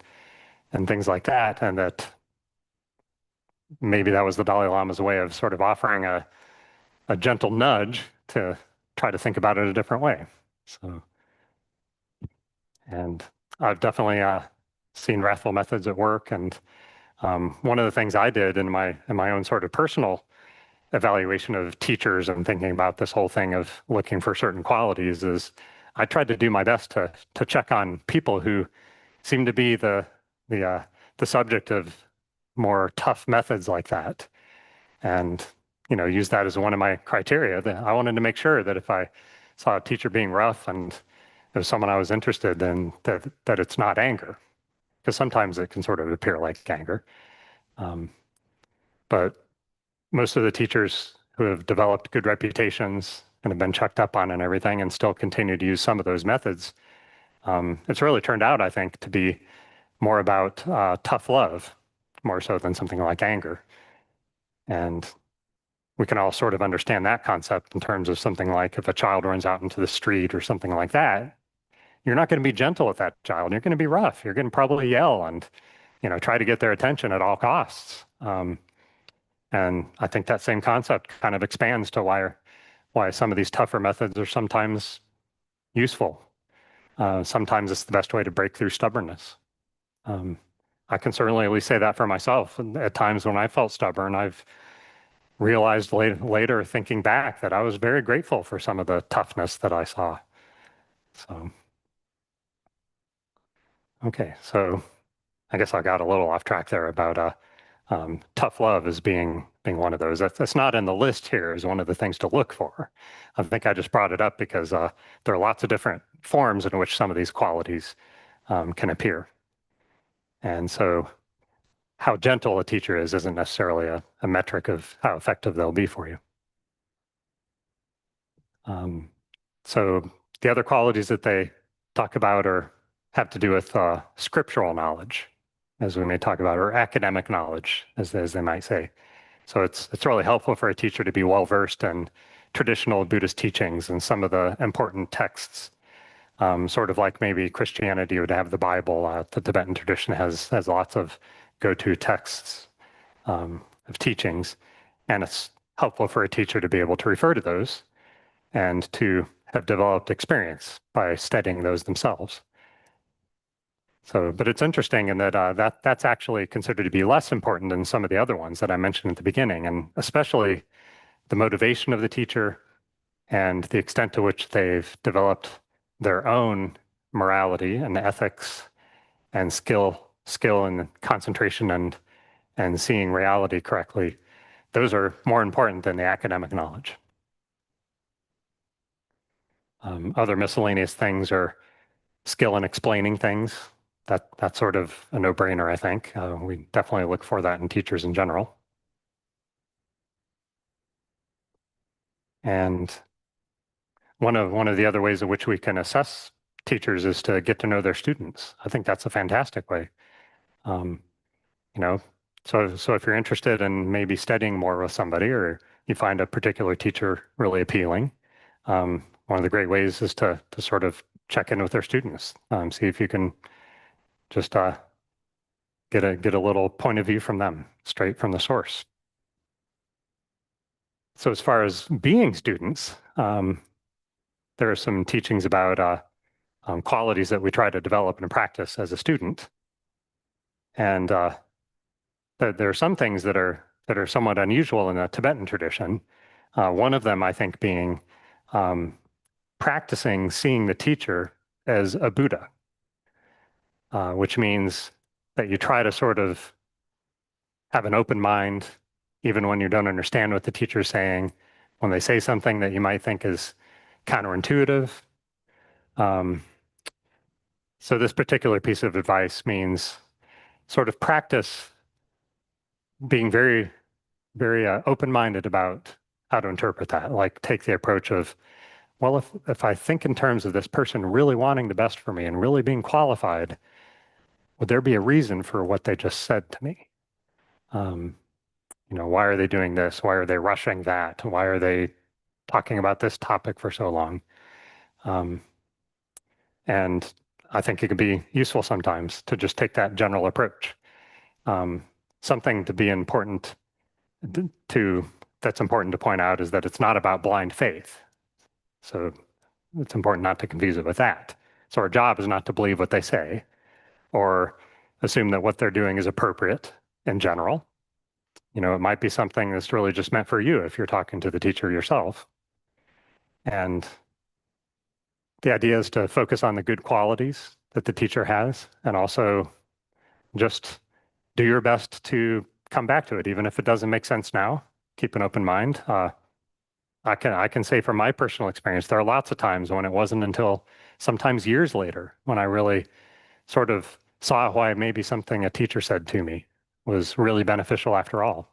things like that, and that maybe that was the Dalai Lama's way of sort of offering a gentle nudge to try to think about it a different way. So, and I've definitely seen wrathful methods at work. And one of the things I did in my own sort of personal evaluation of teachers and thinking about this whole thing of looking for certain qualities is I tried to do my best to check on people who seem to be the subject of more tough methods like that, and use that as one of my criteria. That I wanted to make sure that if I saw a teacher being rough and it was someone I was interested in, that it's not anger, because sometimes it can sort of appear like anger. But most of the teachers who have developed good reputations and have been checked up on and everything and still continue to use some of those methods, it's really turned out, I think, to be more about tough love, more so than something like anger. And we can all sort of understand that concept in terms of something like if a child runs out into the street or something like that, you're not going to be gentle with that child. You're going to be rough. You're going to probably yell and try to get their attention at all costs. And I think that same concept kind of expands to why some of these tougher methods are sometimes useful. Sometimes it's the best way to break through stubbornness. I can certainly at least say that for myself. And at times when I felt stubborn, I've realized later thinking back that I was very grateful for some of the toughness that I saw. So, okay, so I guess I got a little off track there about tough love as being one of those. That's not in the list here as one of the things to look for. I think I just brought it up because there are lots of different forms in which some of these qualities can appear. And so how gentle a teacher is isn't necessarily a metric of how effective they'll be for you. So the other qualities that they talk about have to do with scriptural knowledge, as we may talk about, or academic knowledge, as they might say. So it's really helpful for a teacher to be well versed in traditional Buddhist teachings and some of the important texts, sort of like maybe Christianity would have the Bible. The Tibetan tradition has lots of go-to texts of teachings, and it's helpful for a teacher to be able to refer to those and to have developed experience by studying those themselves. So, but it's interesting in that that's actually considered to be less important than some of the other ones that I mentioned at the beginning, and especially the motivation of the teacher and the extent to which they've developed their own morality and ethics and skill and concentration and seeing reality correctly. Those are more important than the academic knowledge. Other miscellaneous things are skill in explaining things. That's sort of a no-brainer, I think. We definitely look for that in teachers in general. And one of the other ways in which we can assess teachers is to get to know their students. I think that's a fantastic way. You know, so if you're interested in maybe studying more with somebody, or you find a particular teacher really appealing, one of the great ways is to sort of check in with their students, see if you can just get a little point of view from them straight from the source. So as far as being students, there are some teachings about qualities that we try to develop and practice as a student. And there are some things that are somewhat unusual in the Tibetan tradition. One of them, I think, being practicing seeing the teacher as a Buddha, which means that you try to sort of have an open mind, even when you don't understand what the teacher's saying, when they say something that you might think is counterintuitive. So this particular piece of advice means sort of practice being very, very open-minded about how to interpret that. Like take the approach of, well, if I think in terms of this person really wanting the best for me and really being qualified, would there be a reason for what they just said to me? You know, why are they doing this? Why are they rushing that? Why are they talking about this topic for so long? And I think it can be useful sometimes to just take that general approach. Something to be important that's important to point out is that it's not about blind faith. So it's important not to confuse it with that. So our job is not to believe what they say or assume that what they're doing is appropriate in general. You know, it might be something that's really just meant for you if you're talking to the teacher yourself. And the idea is to focus on the good qualities that the teacher has and also just do your best to come back to it, even if it doesn't make sense now. Keep an open mind. I can say from my personal experience, there are lots of times when it wasn't until sometimes years later when I really sort of saw why maybe something a teacher said to me was really beneficial after all.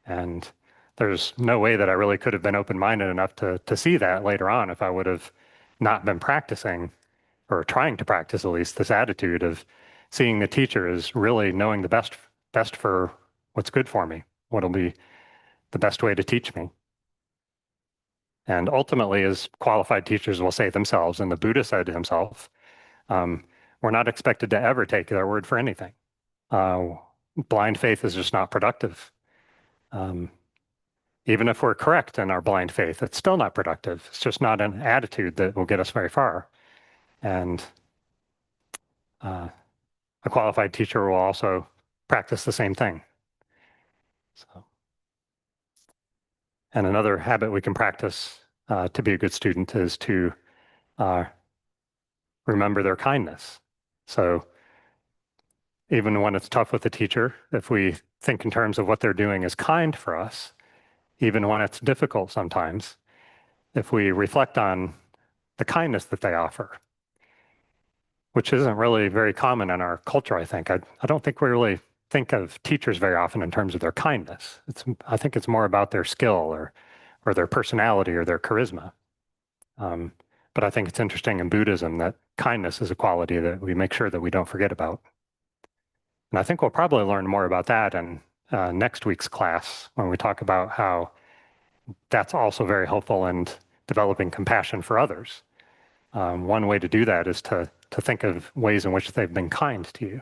And there's no way that I really could have been open-minded enough to see that later on if I would have not been practicing or trying to practice at least this attitude of seeing the teacher as really knowing the best for what's good for me, what'll be the best way to teach me. And ultimately, as qualified teachers will say themselves, and the Buddha said to himself, we're not expected to ever take their word for anything. Blind faith is just not productive. Even if we're correct in our blind faith, it's still not productive. It's just not an attitude that will get us very far. And a qualified teacher will also practice the same thing. So, and another habit we can practice to be a good student is to remember their kindness. So even when it's tough with the teacher, if we think in terms of what they're doing is kind for us, even when it's difficult sometimes, if we reflect on the kindness that they offer, which isn't really very common in our culture, I think. I don't think we really think of teachers very often in terms of their kindness. I think it's more about their skill or their personality or their charisma. But I think it's interesting in Buddhism that kindness is a quality that we make sure that we don't forget about. And I think we'll probably learn more about that in next week's class when we talk about how that's also very helpful in developing compassion for others. One way to do that is to think of ways in which they've been kind to you,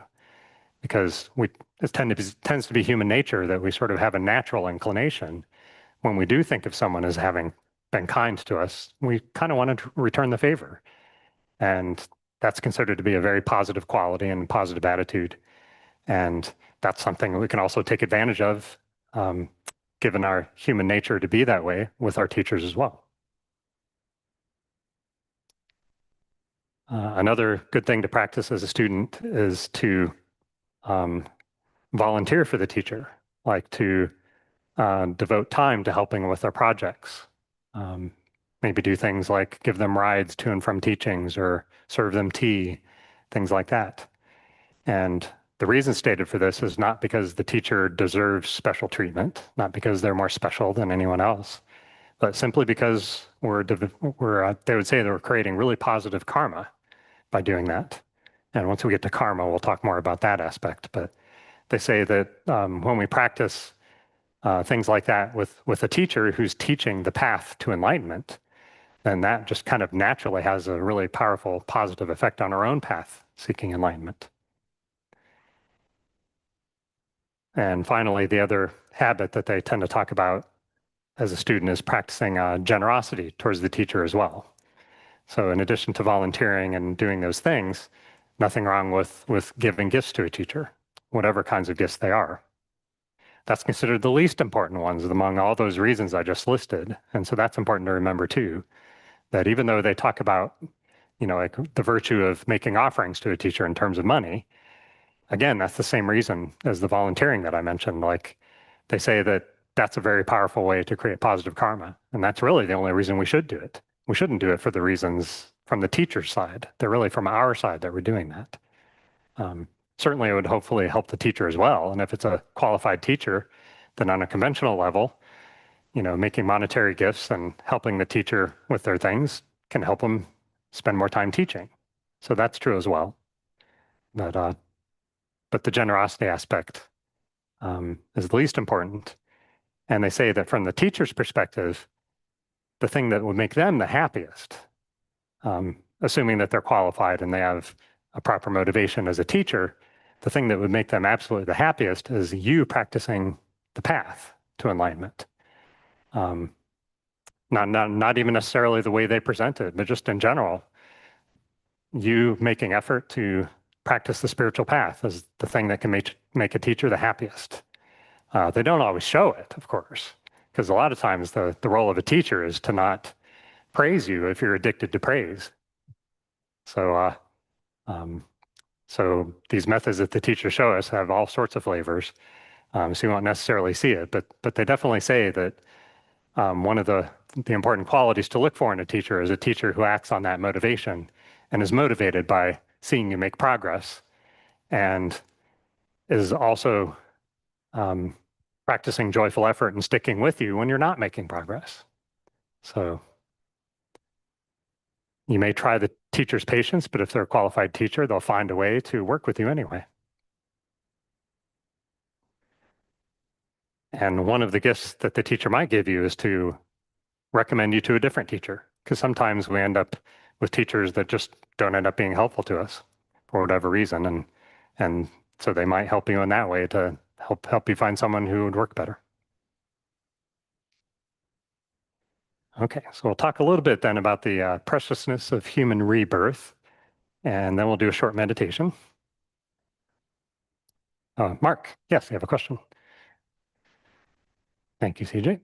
because it tends to be human nature that we sort of have a natural inclination when we do think of someone as having been kind to us, we kind of want to return the favor. And that's considered to be a very positive quality and positive attitude. And that's something that we can also take advantage of, given our human nature to be that way with our teachers as well. Another good thing to practice as a student is to volunteer for the teacher, like to devote time to helping with their projects. Maybe do things like give them rides to and from teachings or serve them tea, things like that. And the reason stated for this is not because the teacher deserves special treatment, not because they're more special than anyone else, but simply because they would say that we're creating really positive karma by doing that. And once we get to karma, we'll talk more about that aspect. But they say that when we practice things like that with a teacher who's teaching the path to enlightenment, then that just kind of naturally has a really powerful positive effect on our own path seeking enlightenment. And finally, the other habit that they tend to talk about as a student is practicing generosity towards the teacher as well. So in addition to volunteering and doing those things, nothing wrong with giving gifts to a teacher, whatever kinds of gifts they are. That's considered the least important ones among all those reasons I just listed. And so that's important to remember too, that even though they talk about, like the virtue of making offerings to a teacher in terms of money, again, that's the same reason as the volunteering that I mentioned. Like they say that that's a very powerful way to create positive karma. And that's really the only reason we should do it. We shouldn't do it for the reasons from the teacher's side. They're really from our side that we're doing that. Certainly it would hopefully help the teacher as well. And if it's a qualified teacher, then on a conventional level, making monetary gifts and helping the teacher with their things can help them spend more time teaching. So that's true as well. But the generosity aspect is the least important. And they say that from the teacher's perspective, the thing that would make them the happiest, assuming that they're qualified and they have a proper motivation as a teacher, the thing that would make them absolutely the happiest is you practicing the path to enlightenment. Not even necessarily the way they present it, but just in general, you making effort to practice the spiritual path is the thing that can make a teacher the happiest. They don't always show it, of course, because a lot of times the role of a teacher is to not praise you if you're addicted to praise. So these methods that the teachers show us have all sorts of flavors, so you won't necessarily see it, but they definitely say that one of the important qualities to look for in a teacher is a teacher who acts on that motivation and is motivated by seeing you make progress and is also practicing joyful effort and sticking with you when you're not making progress. So you may try the teacher's patience, but if they're a qualified teacher, they'll find a way to work with you anyway. And one of the gifts that the teacher might give you is to recommend you to a different teacher, because sometimes we end up with teachers that just don't end up being helpful to us for whatever reason. And so they might help you in that way to help you find someone who would work better. Okay, so we'll talk a little bit then about the preciousness of human rebirth, and then we'll do a short meditation. Mark, yes, you have a question. Thank you, CJ.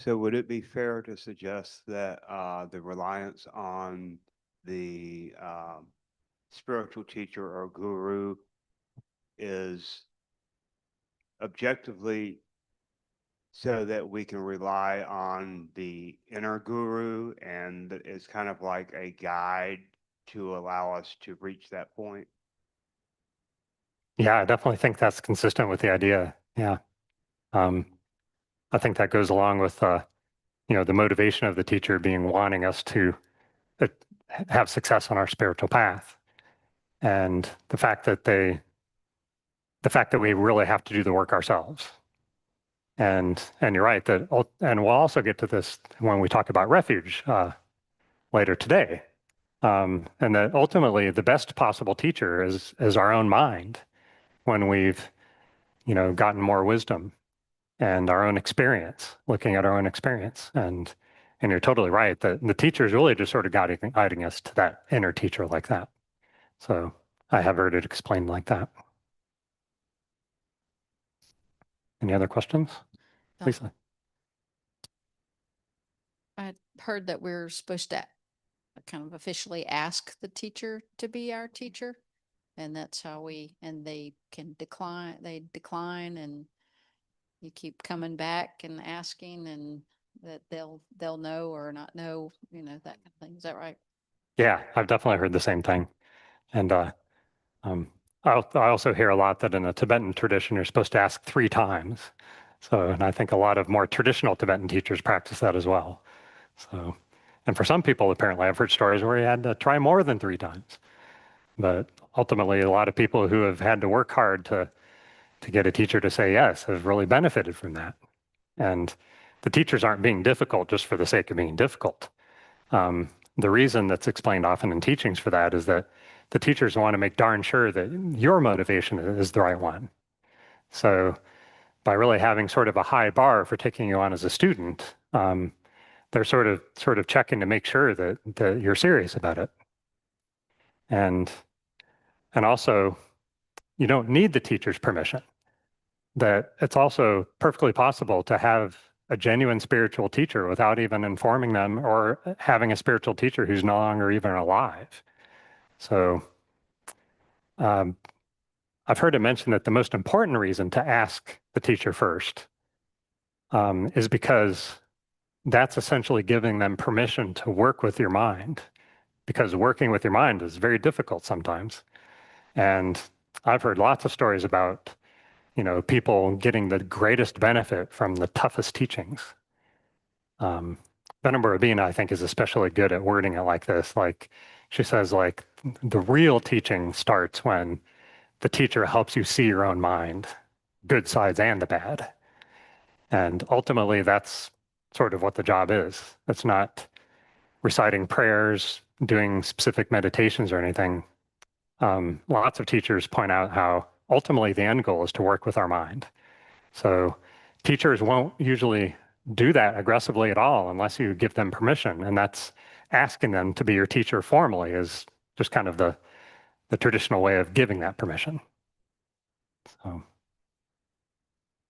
So would it be fair to suggest that the reliance on the spiritual teacher or guru is objectively so that we can rely on the inner guru, and that it's kind of like a guide to allow us to reach that point? Yeah, I definitely think that's consistent with the idea. Yeah. I think that goes along with, the motivation of the teacher being wanting us to have success on our spiritual path. And the fact that we really have to do the work ourselves. And you're right and we'll also get to this when we talk about refuge later today. And that ultimately the best possible teacher is our own mind when we've, gotten more wisdom and our own experience, looking at our own experience. And you're totally right that the teacher is really just sort of guiding us to that inner teacher like that. So I have heard it explained like that. Any other questions? Lisa? I heard that we're supposed to kind of officially ask the teacher to be our teacher. And that's how they can decline, and you keep coming back and asking, and that they'll know or not know, that kind of thing. Is that right? Yeah, I've definitely heard the same thing. And I also hear a lot that in the Tibetan tradition, you're supposed to ask 3 times. So, and I think a lot of more traditional Tibetan teachers practice that as well. So, And for some people, apparently, I've heard stories where he had to try more than 3 times. But ultimately, a lot of people who have had to work hard to get a teacher to say yes have really benefited from that. And the teachers aren't being difficult just for the sake of being difficult. The reason that's explained often in teachings for that is that the teachers want to make darn sure that your motivation is the right one. So by really having sort of a high bar for taking you on as a student, they're sort of checking to make sure that you're serious about it. And also, you don't need the teacher's permission. That it's also perfectly possible to have a genuine spiritual teacher without even informing them, or having a spiritual teacher who's no longer even alive. So I've heard it mentioned that the most important reason to ask the teacher first is because that's essentially giving them permission to work with your mind, because working with your mind is very difficult sometimes. And I've heard lots of stories about, people getting the greatest benefit from the toughest teachings. Venerable Rabina, I think, is especially good at wording it like this. Like, she says, like, the real teaching starts when the teacher helps you see your own mind, good sides and the bad. And ultimately, that's sort of what the job is. It's not reciting prayers, doing specific meditations or anything. Lots of teachers point out how ultimately the end goal is to work with our mind. So teachers won't usually do that aggressively at all unless you give them permission. And that's asking them to be your teacher formally, is just kind of the traditional way of giving that permission. So.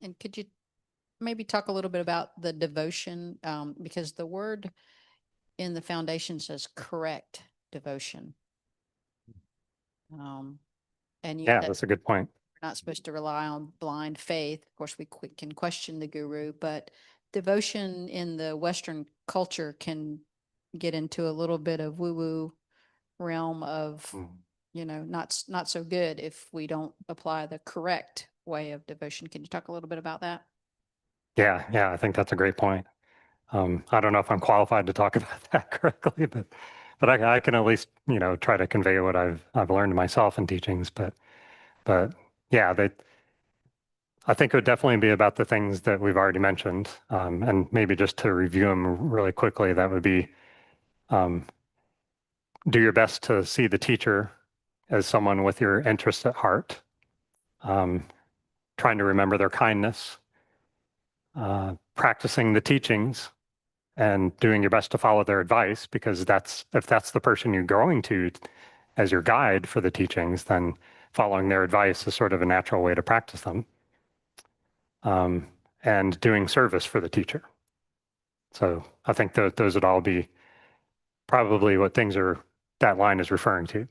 And could you maybe talk a little bit about the devotion? Because the word in the foundation says correct devotion. And Yeah, that's a good point. we're not supposed to rely on blind faith. Of course, we can question the guru, but devotion in the Western culture can get into a little bit of woo-woo realm of, not so good if we don't apply the correct way of devotion. Can you talk a little bit about that? Yeah, I think that's a great point. I don't know if I'm qualified to talk about that correctly, but I can at least try to convey what I've learned myself in teachings. But yeah, I think it would definitely be about the things that we've already mentioned, and maybe just to review them really quickly. That would be do your best to see the teacher as someone with your interests at heart, trying to remember their kindness, practicing the teachings, and doing your best to follow their advice, because if that's the person you're going to as your guide for the teachings, then following their advice is sort of a natural way to practice them. And doing service for the teacher. So I think those would all be probably what that line is referring to.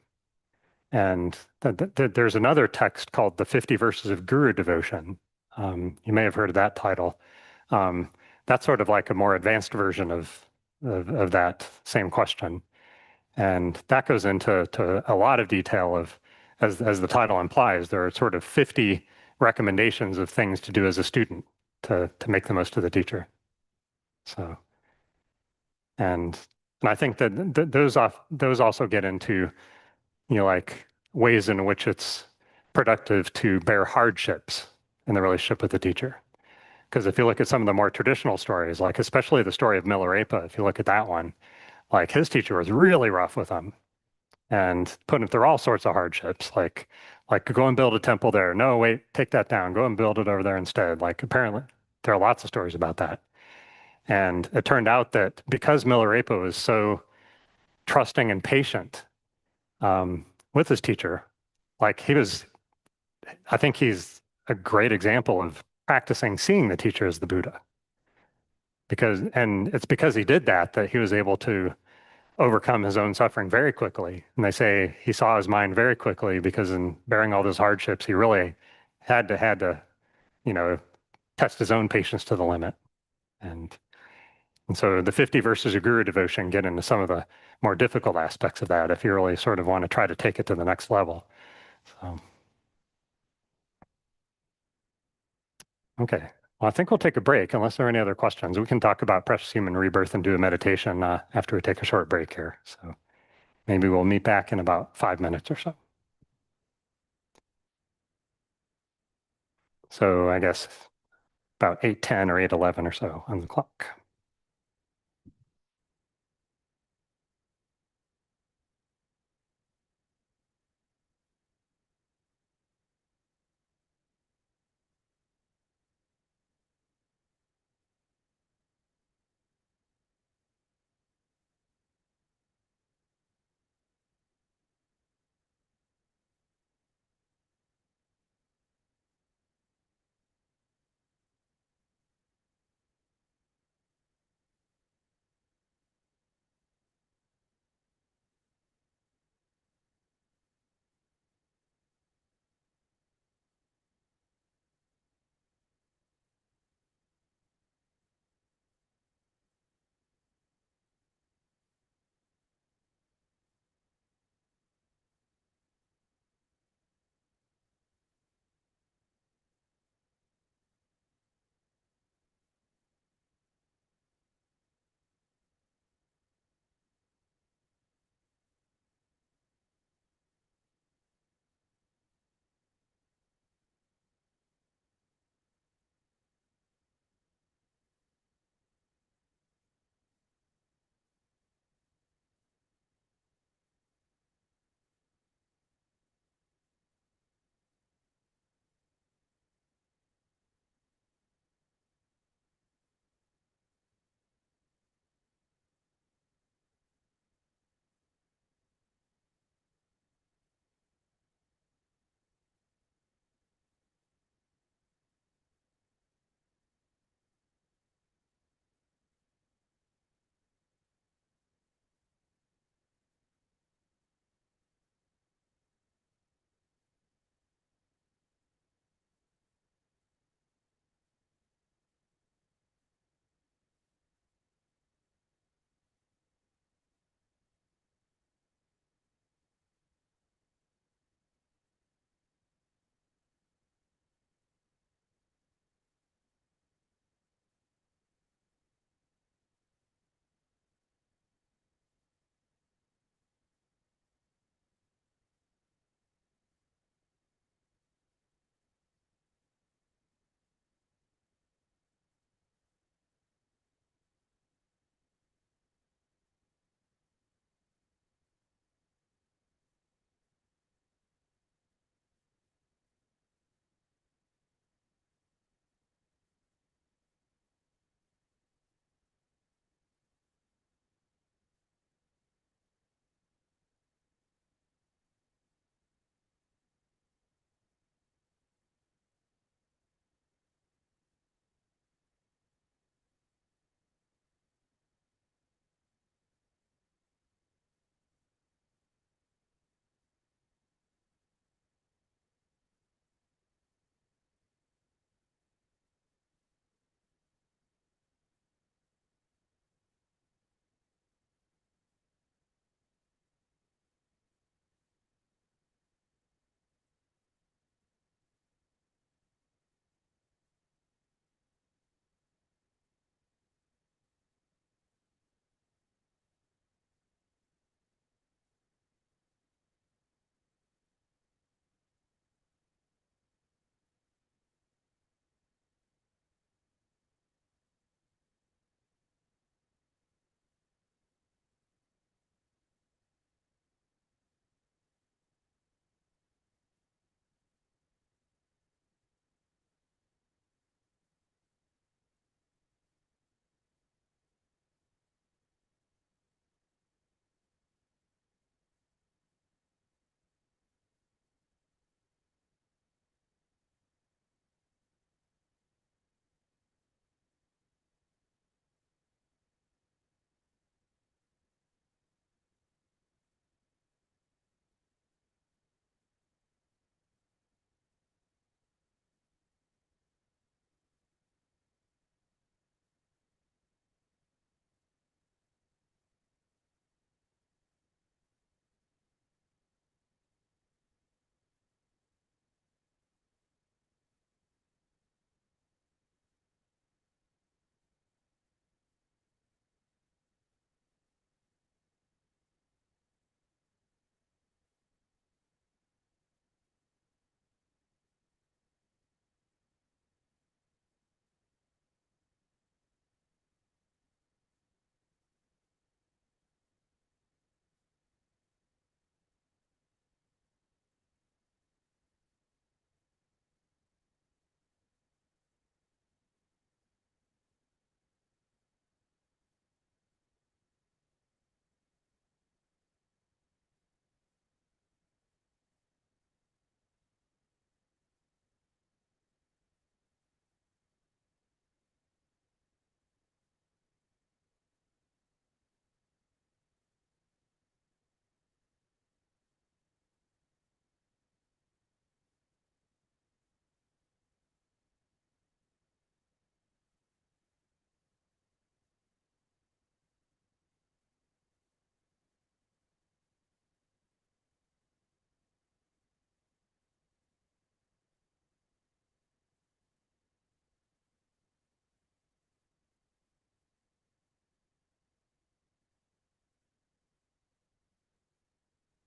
And there's another text called the 50 Verses of Guru Devotion. You may have heard of that title. That's sort of like a more advanced version of that same question. And that goes into a lot of detail of, as the title implies, there are sort of 50 recommendations of things to do as a student to make the most of the teacher. So, and I think that those also get into, like ways in which it's productive to bear hardships in the relationship with the teacher. Because if you look at some of the more traditional stories, like especially the story of Milarepa, if you look at that one, like his teacher was really rough with him and put him through all sorts of hardships, like go and build a temple there. No, wait, take that down. Go and build it over there instead. Like apparently there are lots of stories about that. And it turned out that because Milarepa was so trusting and patient with his teacher, like I think he's a great example of practicing seeing the teacher as the Buddha. And it's because he did that he was able to overcome his own suffering very quickly. And they say he saw his mind very quickly, because in bearing all those hardships, he really had to, test his own patience to the limit. And so the 50 Verses of Guru Devotion get into some of the more difficult aspects of that if you really sort of want to try to take it to the next level. So, okay. Well, I think we'll take a break unless there are any other questions. We can talk about precious human rebirth and do a meditation after we take a short break here. So maybe we'll meet back in about 5 minutes or so. So I guess about 8:10 or 8:11 or so on the clock.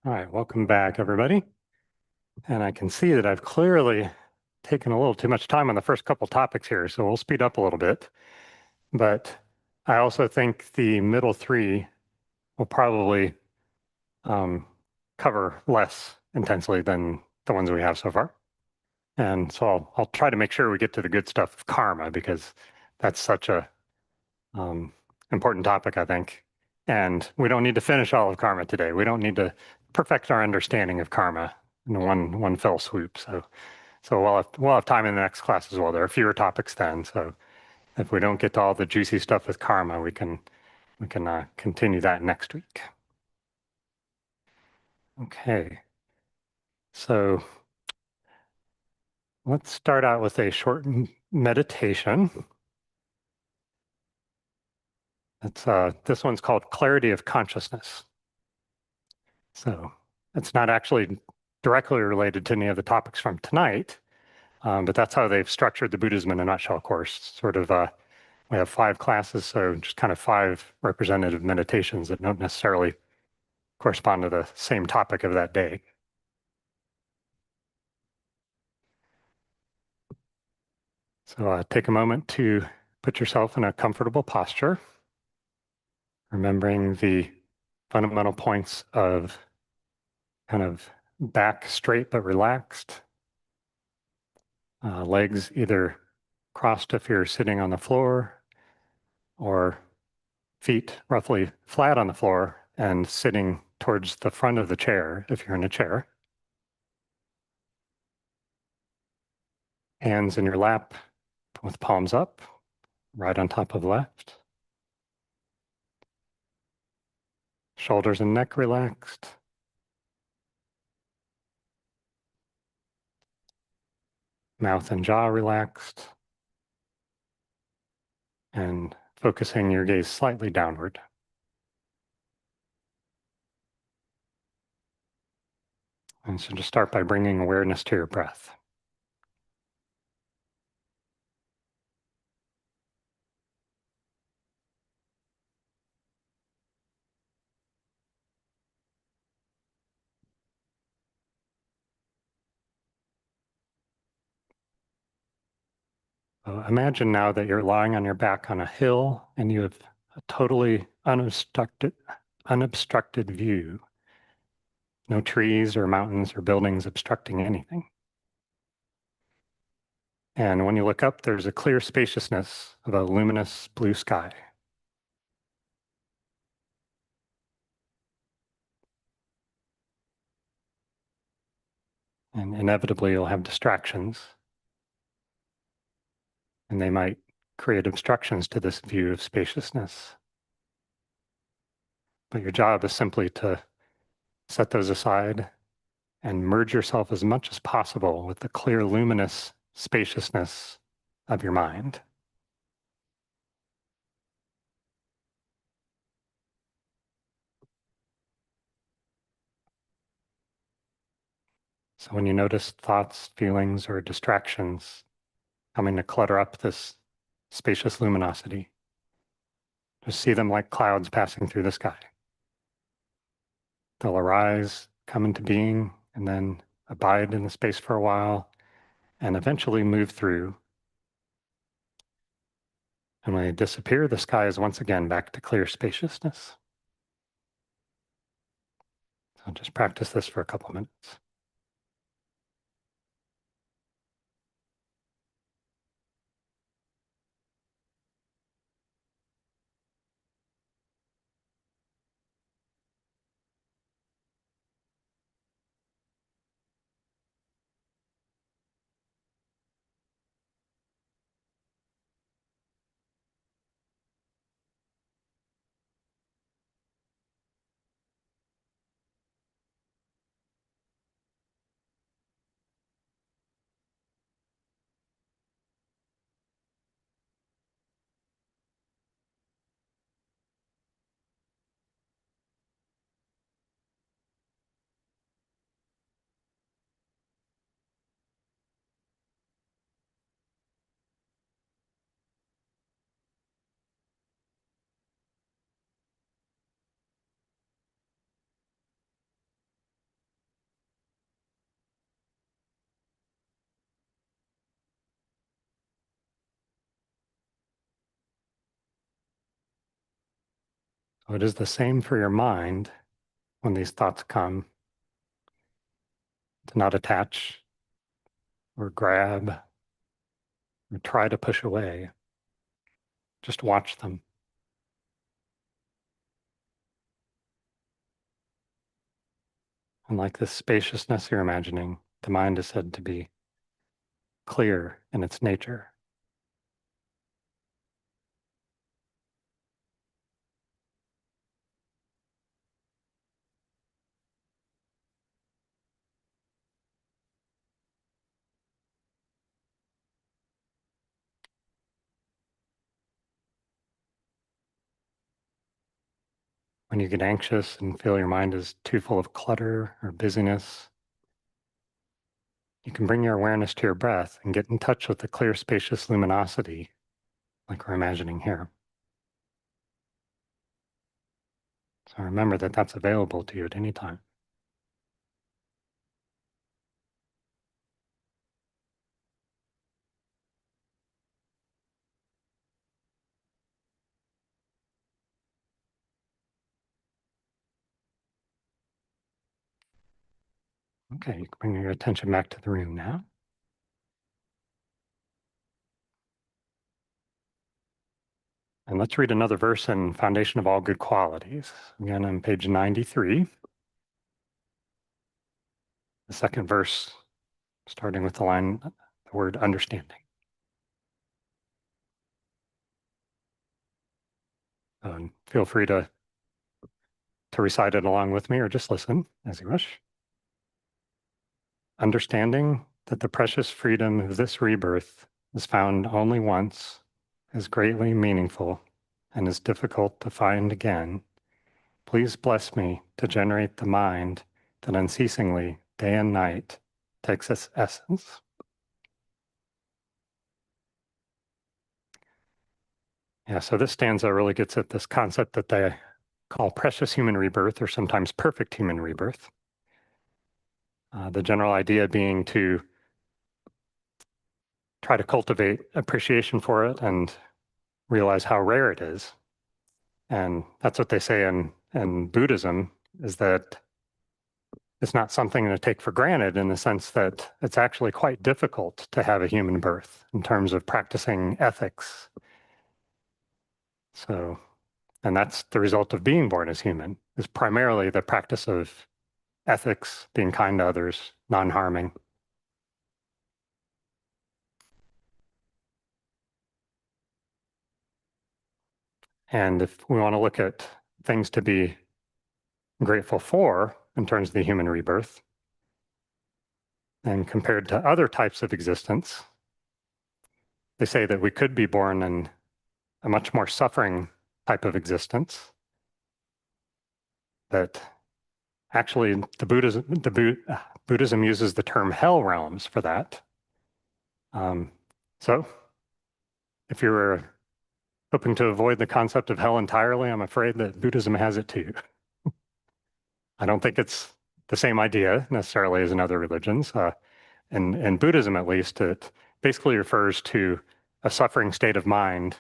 All right, welcome back, everybody. And I can see that I've clearly taken a little too much time on the first couple topics here, so we'll speed up a little bit. But I also think the middle three will probably cover less intensely than the ones we have so far. And so I'll try to make sure we get to the good stuff of karma, because that's such a important topic, I think. And we don't need to finish all of karma today. We don't need to perfect our understanding of karma in one fell swoop. So we'll have time in the next class as well. There are fewer topics then. So if we don't get to all the juicy stuff with karma, we can continue that next week. Okay. So let's start out with a short meditation. It's this one's called Clarity of Consciousness. So it's not actually directly related to any of the topics from tonight, but that's how they've structured the Buddhism in a nutshell course. Sort of, we have 5 classes, so just kind of 5 representative meditations that don't necessarily correspond to the same topic of that day. So take a moment to put yourself in a comfortable posture, remembering the fundamental points of kind of back straight but relaxed, legs either crossed if you're sitting on the floor, or feet roughly flat on the floor and sitting towards the front of the chair if you're in a chair. Hands in your lap with palms up, right on top of left. Shoulders and neck relaxed. Mouth and jaw relaxed. And focusing your gaze slightly downward. And so just start by bringing awareness to your breath. So imagine now that you're lying on your back on a hill and you have a totally unobstructed view. No trees or mountains or buildings obstructing anything. And when you look up, there's a clear spaciousness of a luminous blue sky. And inevitably, you'll have distractions. And they might create obstructions to this view of spaciousness. But your job is simply to set those aside and merge yourself as much as possible with the clear, luminous spaciousness of your mind. So when you notice thoughts, feelings, or distractions coming to clutter up this spacious luminosity, just see them like clouds passing through the sky. They'll arise, come into being, and then abide in the space for a while, and eventually move through. And when they disappear, the sky is once again back to clear spaciousness. So just practice this for a couple minutes. So it is the same for your mind when these thoughts come, to not attach or grab or try to push away. Just watch them. And like this spaciousness you're imagining, the mind is said to be clear in its nature. When you get anxious and feel your mind is too full of clutter or busyness, you can bring your awareness to your breath and get in touch with the clear, spacious luminosity like we're imagining here. So remember that that's available to you at any time. Okay, you can bring your attention back to the room now. And let's read another verse in Foundation of All Good Qualities. Again, on page 93. The second verse, starting with the line, the word understanding. Feel free to recite it along with me or just listen as you wish. Understanding that the precious freedom of this rebirth is found only once is greatly meaningful and is difficult to find again. Please bless me to generate the mind that unceasingly, day and night, takes its essence. Yeah, so this stanza really gets at this concept that they call precious human rebirth, or sometimes perfect human rebirth. The general idea being to try to cultivate appreciation for it and realize how rare it is. And that's what they say in Buddhism, is that it's not something to take for granted, in the sense that it's actually quite difficult to have a human birth in terms of practicing ethics. So, and that's the result of being born as human, is primarily the practice of ethics, being kind to others, non-harming. And if we want to look at things to be grateful for in terms of the human rebirth, and compared to other types of existence, they say that we could be born in a much more suffering type of existence, that actually Buddhism uses the term hell realms for that. So if you were hoping to avoid the concept of hell entirely, I'm afraid that Buddhism has it too. I don't think it's the same idea necessarily as in other religions. In Buddhism, at least, it basically refers to a suffering state of mind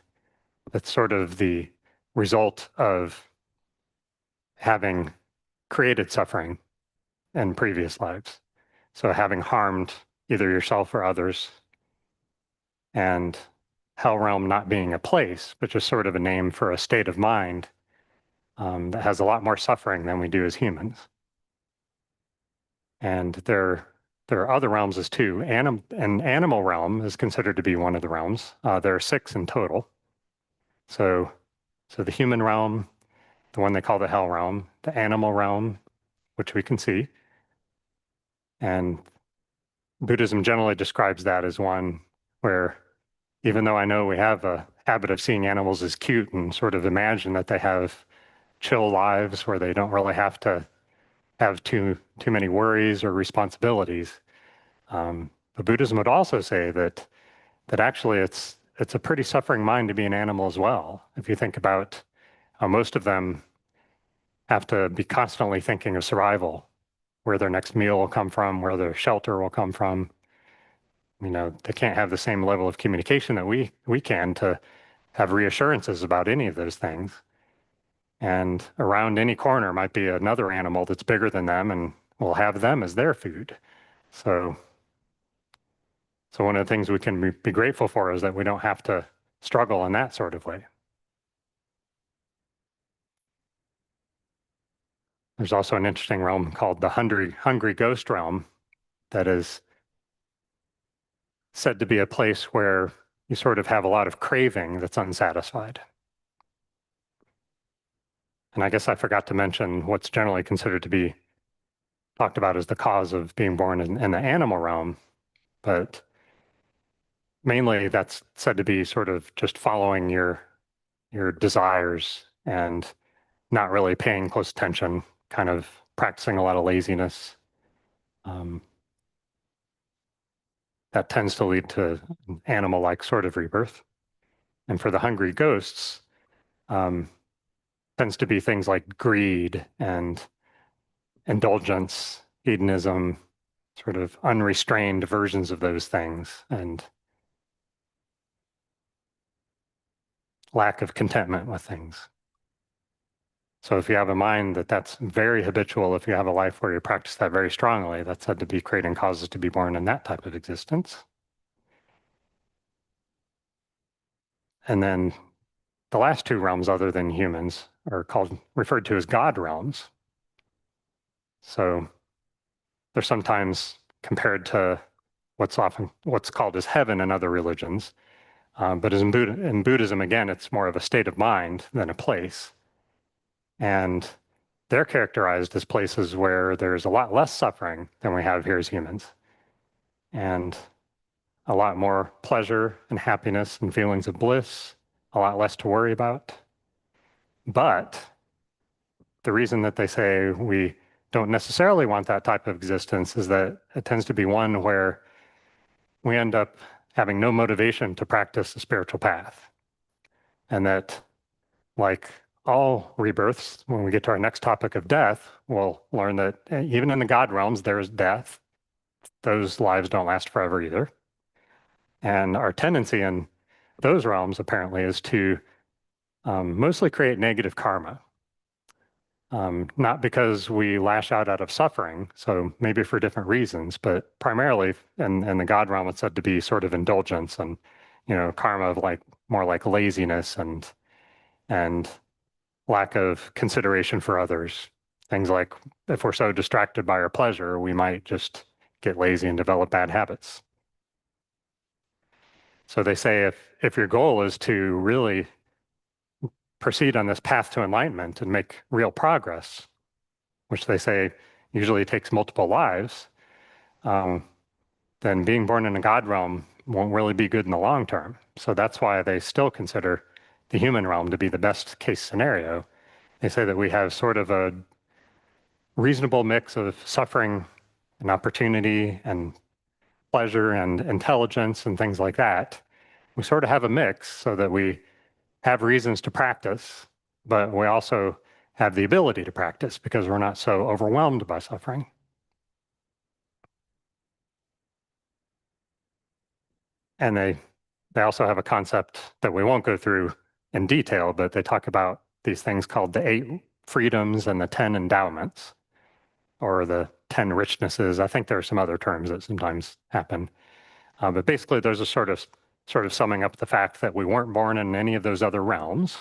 that's sort of the result of having created suffering in previous lives. So having harmed either yourself or others, and hell realm not being a place, but just sort of a name for a state of mind that has a lot more suffering than we do as humans. And there are other realms as too. An animal realm is considered to be one of the realms. There are 6 in total. So the human realm, the one they call the hell realm, the animal realm, which we can see, and Buddhism generally describes that as one where, even though I know we have a habit of seeing animals as cute and sort of imagine that they have chill lives where they don't really have to have too many worries or responsibilities, but Buddhism would also say that actually it's a pretty suffering mind to be an animal as well. If you think about how most of them have to be constantly thinking of survival, where their next meal will come from, where their shelter will come from. You know, they can't have the same level of communication that we can to have reassurances about any of those things. And around any corner might be another animal that's bigger than them and will have them as their food. So one of the things we can be grateful for is that we don't have to struggle in that sort of way. There's also an interesting realm called the hungry ghost realm that is said to be a place where you sort of have a lot of craving that's unsatisfied. And I guess I forgot to mention what's generally considered to be talked about as the cause of being born in the animal realm, but mainly that's said to be sort of just following your desires and not really paying close attention, kind of practicing a lot of laziness. That tends to lead to an animal-like sort of rebirth. And for the hungry ghosts, tends to be things like greed and indulgence, hedonism, sort of unrestrained versions of those things, and lack of contentment with things. So if you have a mind that's very habitual, if you have a life where you practice that very strongly, that's said to be creating causes to be born in that type of existence. And then the last two realms other than humans are referred to as God realms. So they're sometimes compared to what's called as heaven in other religions. But in Buddhism, again, it's more of a state of mind than a place. And they're characterized as places where there's a lot less suffering than we have here as humans, and a lot more pleasure and happiness and feelings of bliss, a lot less to worry about. But the reason that they say we don't necessarily want that type of existence is that it tends to be one where we end up having no motivation to practice the spiritual path. And that, like all rebirths, when we get to our next topic of death, we'll learn that even in the God realms, there is death. Those lives don't last forever either. And our tendency in those realms, apparently, is to mostly create negative karma. Not because we lash out of suffering, so maybe for different reasons, but primarily in the God realm, it's said to be sort of indulgence and, karma of more like laziness and lack of consideration for others. Things like if we're so distracted by our pleasure, we might just get lazy and develop bad habits. So they say if your goal is to really proceed on this path to enlightenment and make real progress, which they say usually takes multiple lives, then being born in a God realm won't really be good in the long term. So that's why they still consider the human realm to be the best case scenario. They say that we have sort of a reasonable mix of suffering and opportunity and pleasure and intelligence and things like that. We sort of have a mix so that we have reasons to practice, but we also have the ability to practice because we're not so overwhelmed by suffering. And they also have a concept that we won't go through in detail, but they talk about these things called the 8 freedoms and the 10 endowments, or the 10 richnesses. I think there are some other terms that sometimes happen. But basically, there's a sort of summing up the fact that we weren't born in any of those other realms.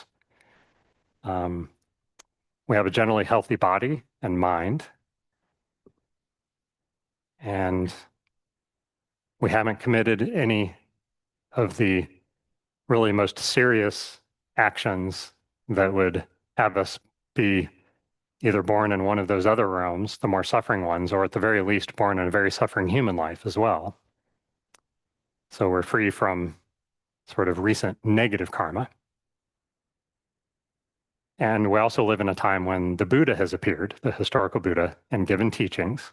We have a generally healthy body and mind. And we haven't committed any of the really most serious actions that would have us be either born in one of those other realms, the more suffering ones, or at the very least born in a very suffering human life as well. So we're free from sort of recent negative karma. And we also live in a time when the Buddha has appeared, the historical Buddha, and given teachings.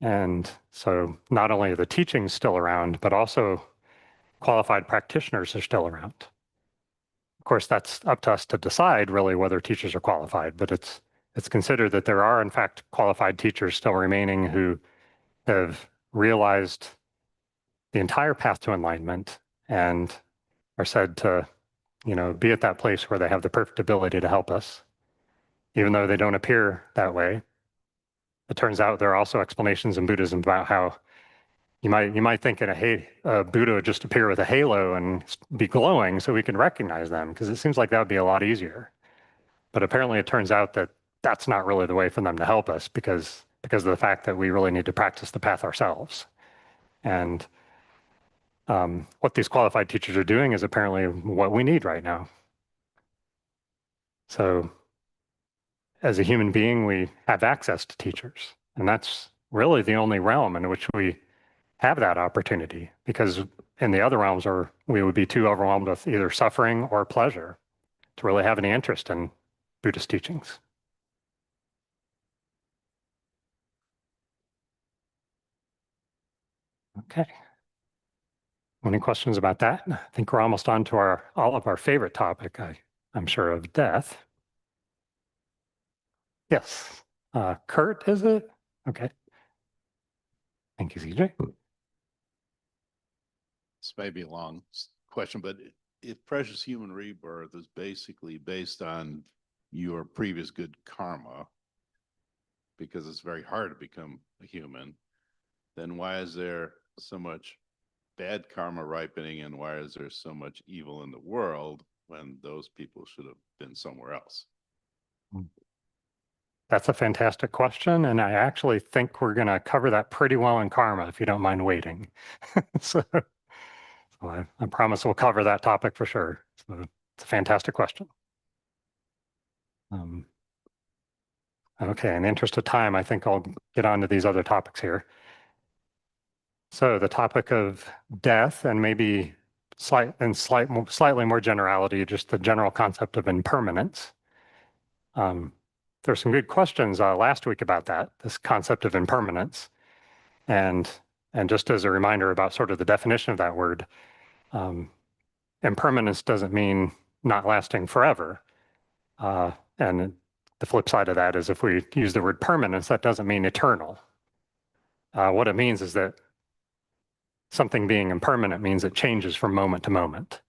And so not only are the teachings still around, but also qualified practitioners are still around. Of course, that's up to us to decide really whether teachers are qualified, but it's considered that there are in fact qualified teachers still remaining who have realized the entire path to enlightenment and are said to be at that place where they have the perfect ability to help us, even though they don't appear that way. It turns out there are also explanations in Buddhism about how you might think a Buddha would just appear with a halo and be glowing so we can recognize them, because it seems like that would be a lot easier. But apparently it turns out that that's not really the way for them to help us, because of the fact that we really need to practice the path ourselves. And what these qualified teachers are doing is apparently what we need right now. So as a human being, we have access to teachers, and that's really the only realm in which we have that opportunity, because in the other realms we would be too overwhelmed with either suffering or pleasure to really have any interest in Buddhist teachings. Okay. Any questions about that? I think we're almost on to all of our favorite topic, I'm sure, of death. Yes. Kurt, is it? Okay. Thank you, CJ. This may be a long question, but if precious human rebirth is basically based on your previous good karma, because it's very hard to become a human, then why is there so much bad karma ripening, and why is there so much evil in the world when those people should have been somewhere else? That's a fantastic question, and I actually think we're going to cover that pretty well in karma, if you don't mind waiting. So I promise we'll cover that topic for sure. So it's a fantastic question. Okay, in the interest of time, I think I'll get on to these other topics here. So the topic of death, and maybe slightly more generality, just the general concept of impermanence. There's some good questions last week about that, this concept of impermanence. And just as a reminder about sort of the definition of that word, impermanence doesn't mean not lasting forever. And the flip side of that is, if we use the word permanence, that doesn't mean eternal. What it means is that something being impermanent means it changes from moment to moment.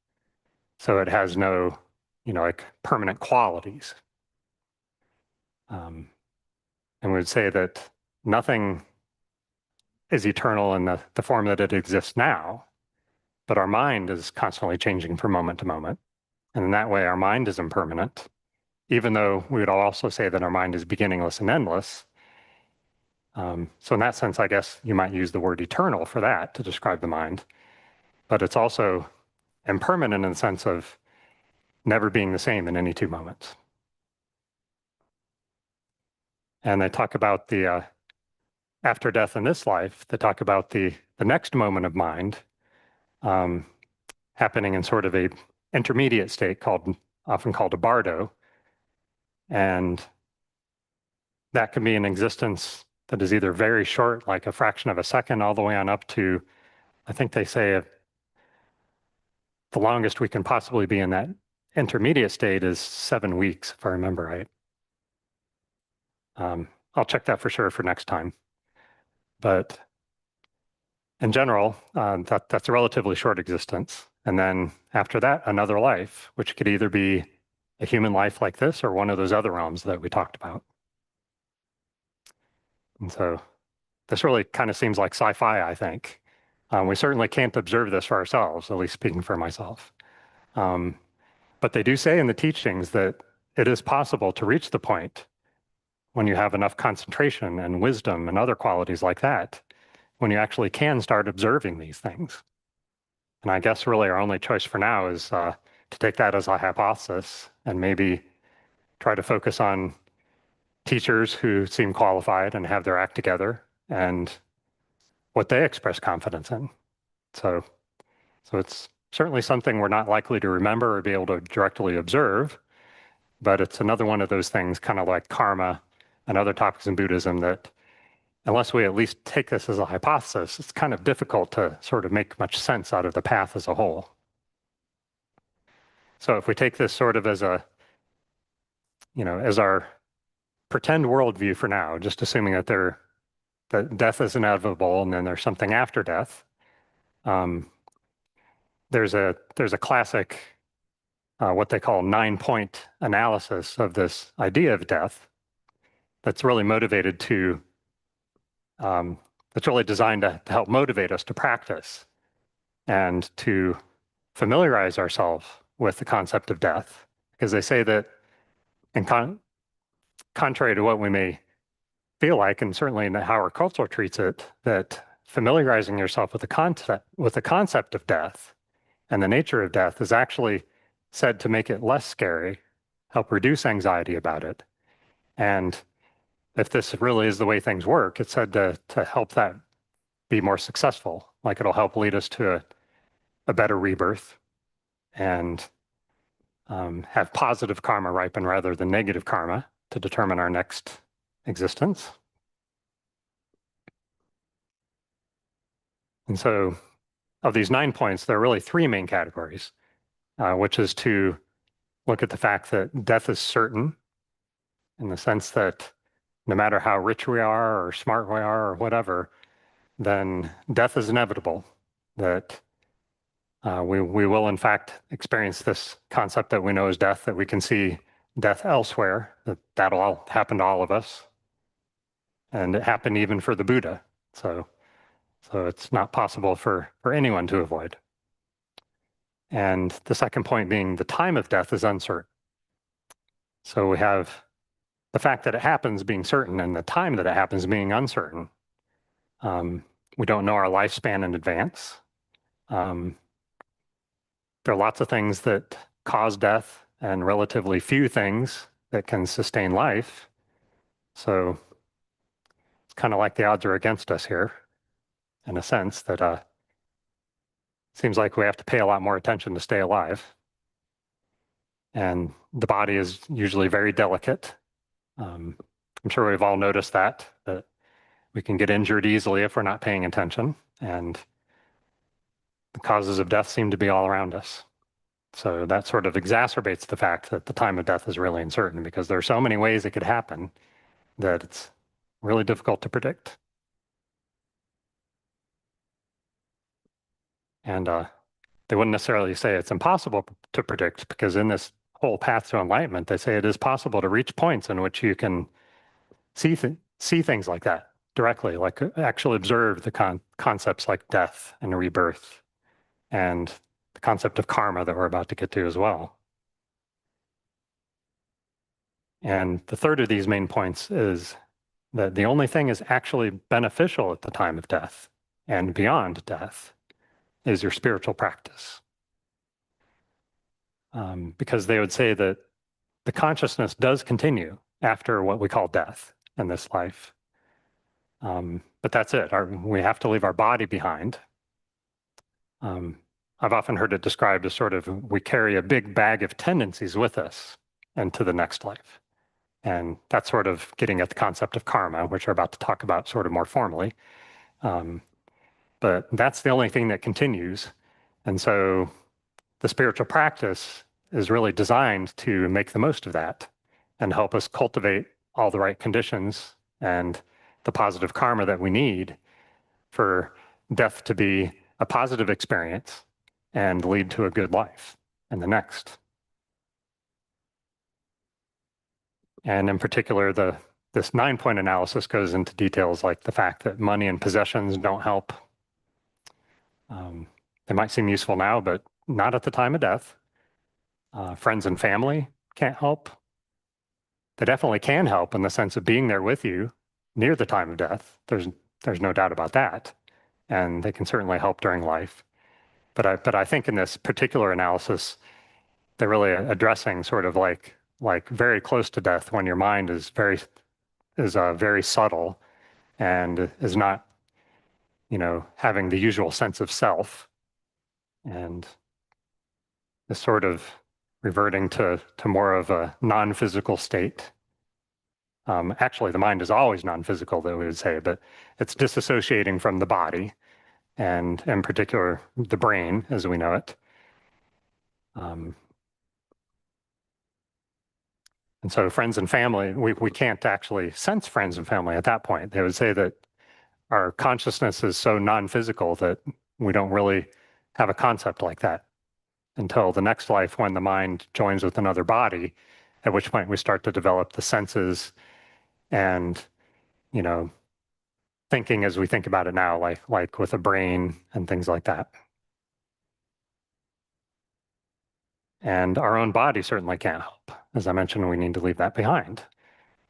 So it has no, like permanent qualities. And we would say that nothing is eternal in the form that it exists now, but our mind is constantly changing from moment to moment. And in that way, our mind is impermanent, even though we would also say that our mind is beginningless and endless. So in that sense, I guess you might use the word eternal for that to describe the mind, but it's also impermanent in the sense of never being the same in any two moments. And they talk about the after death in this life, they talk about the next moment of mind happening in sort of a intermediate state often called a bardo. And that can be an existence that is either very short, like a fraction of a second, all the way on up to, I think they say the longest we can possibly be in that intermediate state is 7 weeks, if I remember right. I'll check that for sure for next time. But in general, that's a relatively short existence. And then after that, another life, which could either be a human life like this or one of those other realms that we talked about. And so this really kind of seems like sci-fi, I think. We certainly can't observe this for ourselves, at least speaking for myself. But they do say in the teachings that it is possible to reach the point when you have enough concentration and wisdom and other qualities like that, when you actually can start observing these things. And I guess really our only choice for now is to take that as a hypothesis and maybe try to focus on teachers who seem qualified and have their act together and what they express confidence in. So it's certainly something we're not likely to remember or be able to directly observe, but it's another one of those things, kind of like karma and other topics in Buddhism, that unless we at least take this as a hypothesis, it's kind of difficult to sort of make much sense out of the path as a whole. So if we take this sort of as as our pretend worldview for now, just assuming that death is inevitable and then there's something after death, there's a classic what they call 9-point analysis of this idea of death that's really motivated to, that's really designed to help motivate us to practice and to familiarize ourselves with the concept of death. Because they say that, contrary to what we may feel like, and certainly in how our culture treats it, that familiarizing yourself with the concept of death and the nature of death is actually said to make it less scary, help reduce anxiety about it. And if this really is the way things work, it's said to help that be more successful. Like it'll help lead us to a better rebirth and have positive karma ripen rather than negative karma to determine our next existence. And so of these 9 points, there are really 3 main categories, which is to look at the fact that death is certain in the sense that no matter how rich we are or smart we are or whatever, then death is inevitable, that we will in fact experience this concept that we know as death, that we can see death elsewhere, that'll all happen to all of us. And it happened even for the Buddha. So it's not possible for anyone to avoid. And the second point being the time of death is uncertain. So we have the fact that it happens being certain and the time that it happens being uncertain. We don't know our lifespan in advance. There are lots of things that cause death and relatively few things that can sustain life. So it's kind of like the odds are against us here, in a sense that seems like we have to pay a lot more attention to stay alive. And the body is usually very delicate. I'm sure we've all noticed that we can get injured easily if we're not paying attention. And the causes of death seem to be all around us. So that sort of exacerbates the fact that the time of death is really uncertain, because there are so many ways it could happen that it's really difficult to predict. And they wouldn't necessarily say it's impossible to predict, because in this whole path to enlightenment, they say it is possible to reach points in which you can see things like that directly, like actually observe the concepts like death and rebirth and the concept of karma that we're about to get to as well. And the third of these main points is that the only thing is actually beneficial at the time of death and beyond death is your spiritual practice. Because they would say that the consciousness does continue after what we call death in this life. But that's it. We have to leave our body behind. I've often heard it described as sort of we carry a big bag of tendencies with us into the next life. And that's sort of getting at the concept of karma, which we're about to talk about sort of more formally. But that's the only thing that continues. And so the spiritual practice is really designed to make the most of that and help us cultivate all the right conditions and the positive karma that we need for death to be a positive experience and lead to a good life in the next. And in particular, this 9-point analysis goes into details like the fact that money and possessions don't help. They might seem useful now, but not at the time of death. Friends and family can't help. They definitely can help in the sense of being there with you near the time of death. There's no doubt about that. And they can certainly help during life. But I think in this particular analysis, they're really addressing sort of like very close to death when your mind is very subtle and is not, having the usual sense of self, and is sort of reverting to more of a non-physical state. Actually, the mind is always non-physical, though we would say, but it's disassociating from the body, and in particular, the brain as we know it. And so friends and family, we can't actually sense friends and family at that point. They would say that our consciousness is so non-physical that we don't really have a concept like that until the next life when the mind joins with another body, at which point we start to develop the senses and, you know, thinking as we think about it now, like with a brain and things like that. And our own body certainly can't help. As I mentioned, we need to leave that behind.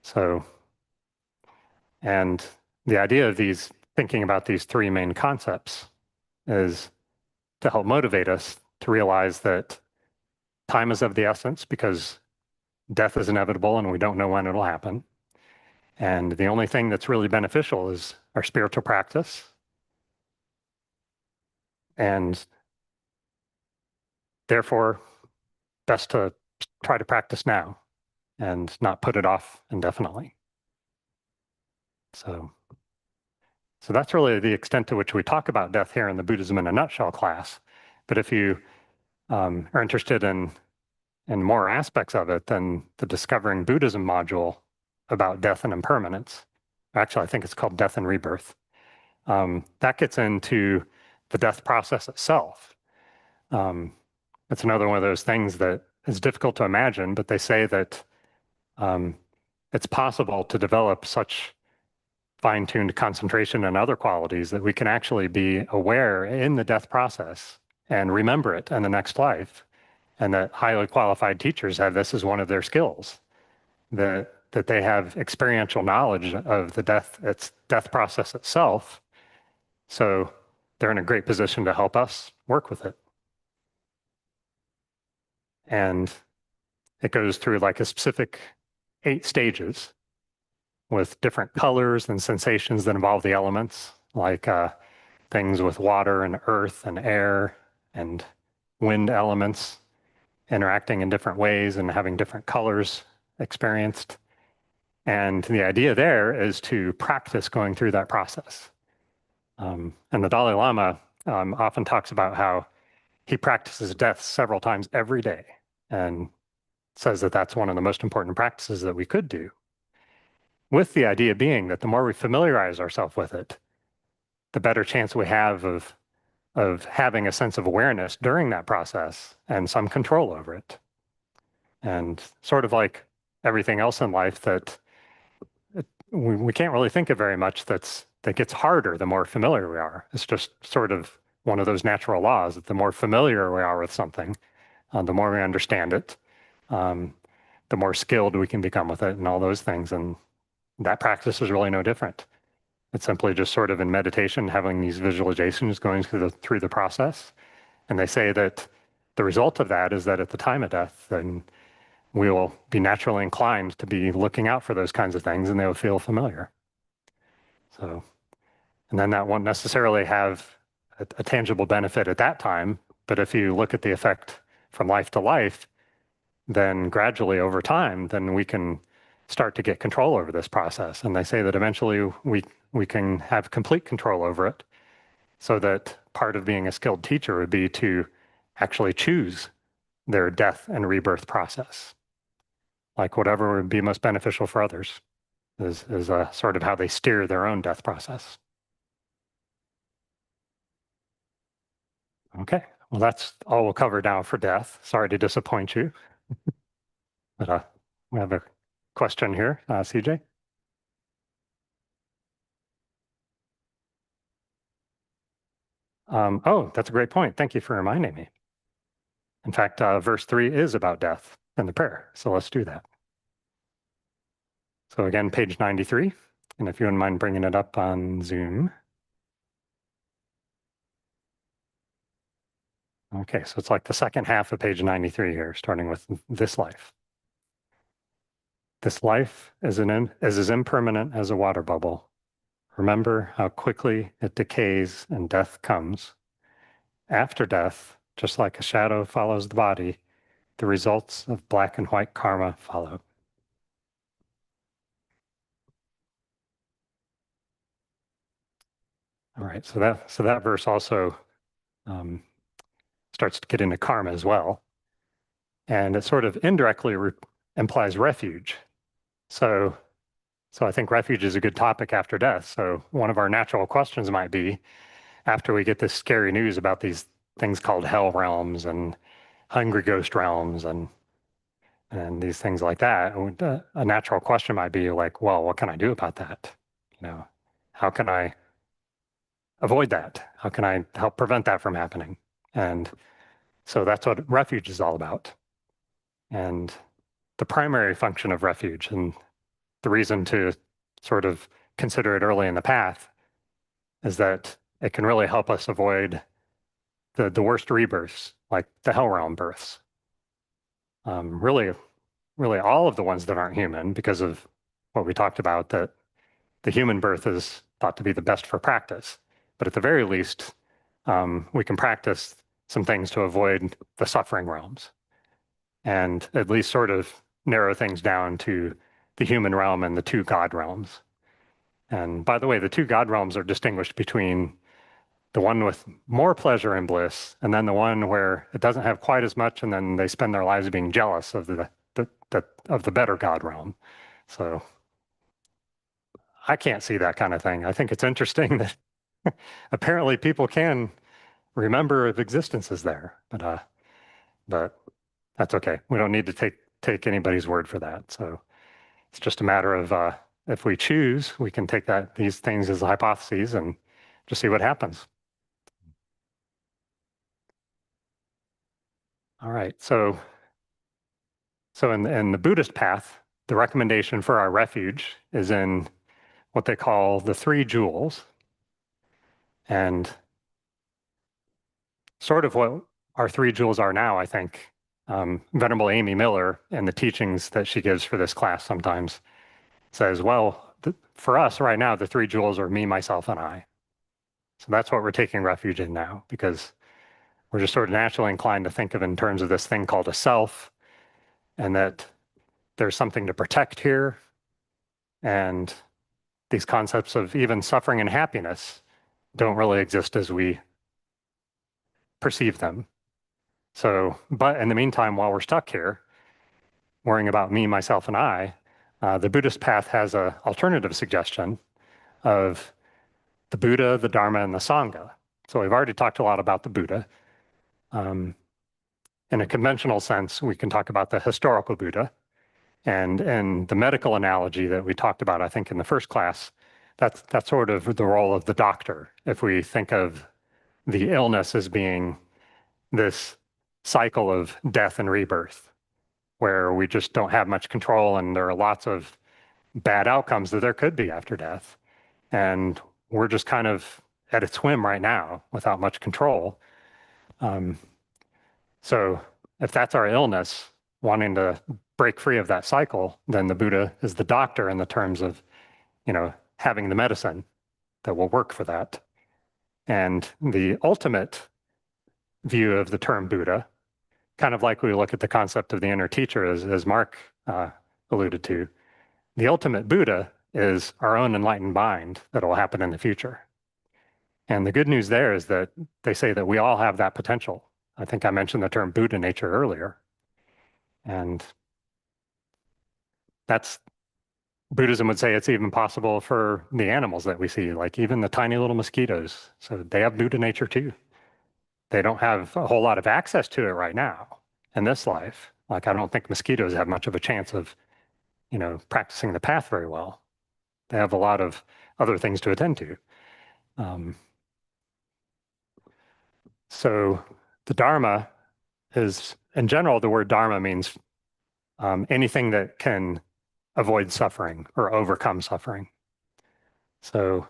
So, and the idea of thinking about these three main concepts is to help motivate us to realize that time is of the essence because death is inevitable and we don't know when it'll happen. And the only thing that's really beneficial is our spiritual practice. And therefore, best to try to practice now and not put it off indefinitely. So that's really the extent to which we talk about death here in the Buddhism in a Nutshell class. But if you are interested in more aspects of it, then the Discovering Buddhism module about death and impermanence, actually I think it's called Death and Rebirth, that gets into the death process itself. It's another one of those things that is difficult to imagine, but they say that it's possible to develop such fine-tuned concentration and other qualities that we can actually be aware in the death process and remember it in the next life. And that highly qualified teachers have this as one of their skills, that they have experiential knowledge of the death process itself. So they're in a great position to help us work with it. And it goes through like a specific 8 stages with different colors and sensations that involve the elements, like things with water and earth and air and wind elements interacting in different ways and having different colors experienced. And the idea there is to practice going through that process. And the Dalai Lama often talks about how he practices death several times every day and says that that's one of the most important practices that we could do. With the idea being that the more we familiarize ourselves with it, the better chance we have of having a sense of awareness during that process and some control over it. And sort of like everything else in life that we can't really think of very much that gets harder the more familiar we are. It's just sort of one of those natural laws that the more familiar we are with something, the more we understand it, the more skilled we can become with it and all those things. And that practice is really no different. It's simply just sort of in meditation, having these visualizations going through the process. And they say that the result of that is that at the time of death, then we will be naturally inclined to be looking out for those kinds of things and they will feel familiar. So, and then that won't necessarily have a tangible benefit at that time. But if you look at the effect from life to life, then gradually over time, then we can start to get control over this process. And they say that eventually we can have complete control over it, so that part of being a skilled teacher would be to actually choose their death and rebirth process. Like whatever would be most beneficial for others is sort of how they steer their own death process. Okay, well, that's all we'll cover now for death. Sorry to disappoint you. But we have a question here, CJ. Oh, that's a great point. Thank you for reminding me. In fact, verse 3 is about death in the prayer. So let's do that. So again, page 93. And if you wouldn't mind bringing it up on Zoom. Okay, so it's like the second half of page 93 here, starting with this life. This life is as impermanent as a water bubble. Remember how quickly it decays and death comes. After death, just like a shadow follows the body, the results of black and white karma follow. All right, so that verse also starts to get into karma as well. And it sort of indirectly implies refuge. So I think refuge is a good topic after death. So one of our natural questions might be, after we get this scary news about these things called hell realms and hungry ghost realms and these things like that. A natural question might be like, well, what can I do about that? You know, how can I avoid that? How can I help prevent that from happening? And so that's what refuge is all about. And the primary function of refuge, and the reason to sort of consider it early in the path, is that it can really help us avoid the worst rebirths, like the hell realm births. Really all of the ones that aren't human, because of what we talked about, that the human birth is thought to be the best for practice. But at the very least, we can practice some things to avoid the suffering realms and at least sort of narrow things down to the human realm and the two God realms. And by the way, the two God realms are distinguished between the one with more pleasure and bliss, and then the one where it doesn't have quite as much, and then they spend their lives being jealous of the better God realm. So I can't see that kind of thing. I think it's interesting that apparently people can remember if existence is there, but that's okay. We don't need to take anybody's word for that. So it's just a matter of if we choose, we can take these things as hypotheses and just see what happens. All right. So in the Buddhist path, the recommendation for our refuge is in what they call the three jewels. And sort of what our three jewels are now, I think. Venerable Amy Miller, in the teachings that she gives for this class sometimes, says, well, for us right now, the three jewels are me, myself, and I. So that's what we're taking refuge in now, because we're just sort of naturally inclined to think of in terms of this thing called a self, and that there's something to protect here. And these concepts of even suffering and happiness don't really exist as we perceive them. So, but in the meantime, while we're stuck here, worrying about me, myself, and I, the Buddhist path has an alternative suggestion of the Buddha, the Dharma, and the Sangha. So we've already talked a lot about the Buddha. In a conventional sense, we can talk about the historical Buddha. And in the medical analogy that we talked about, I think, in the first class, that's sort of the role of the doctor. If we think of the illness as being this cycle of death and rebirth, where we just don't have much control, and there are lots of bad outcomes that there could be after death. And we're just kind of at its whim right now without much control. So if that's our illness, wanting to break free of that cycle, then the Buddha is the doctor in the terms of, having the medicine that will work for that. And the ultimate view of the term Buddha, kind of like we look at the concept of the inner teacher, as Mark alluded to, the ultimate Buddha is our own enlightened mind that will happen in the future. And the good news there is that they say that we all have that potential. I think I mentioned the term Buddha nature earlier. And Buddhism would say it's even possible for the animals that we see, like even the tiny little mosquitoes. So they have Buddha nature too. They don't have a whole lot of access to it right now in this life. Like I don't think mosquitoes have much of a chance of, practicing the path very well. They have a lot of other things to attend to. So the Dharma is, in general, the word Dharma means anything that can avoid suffering or overcome suffering. So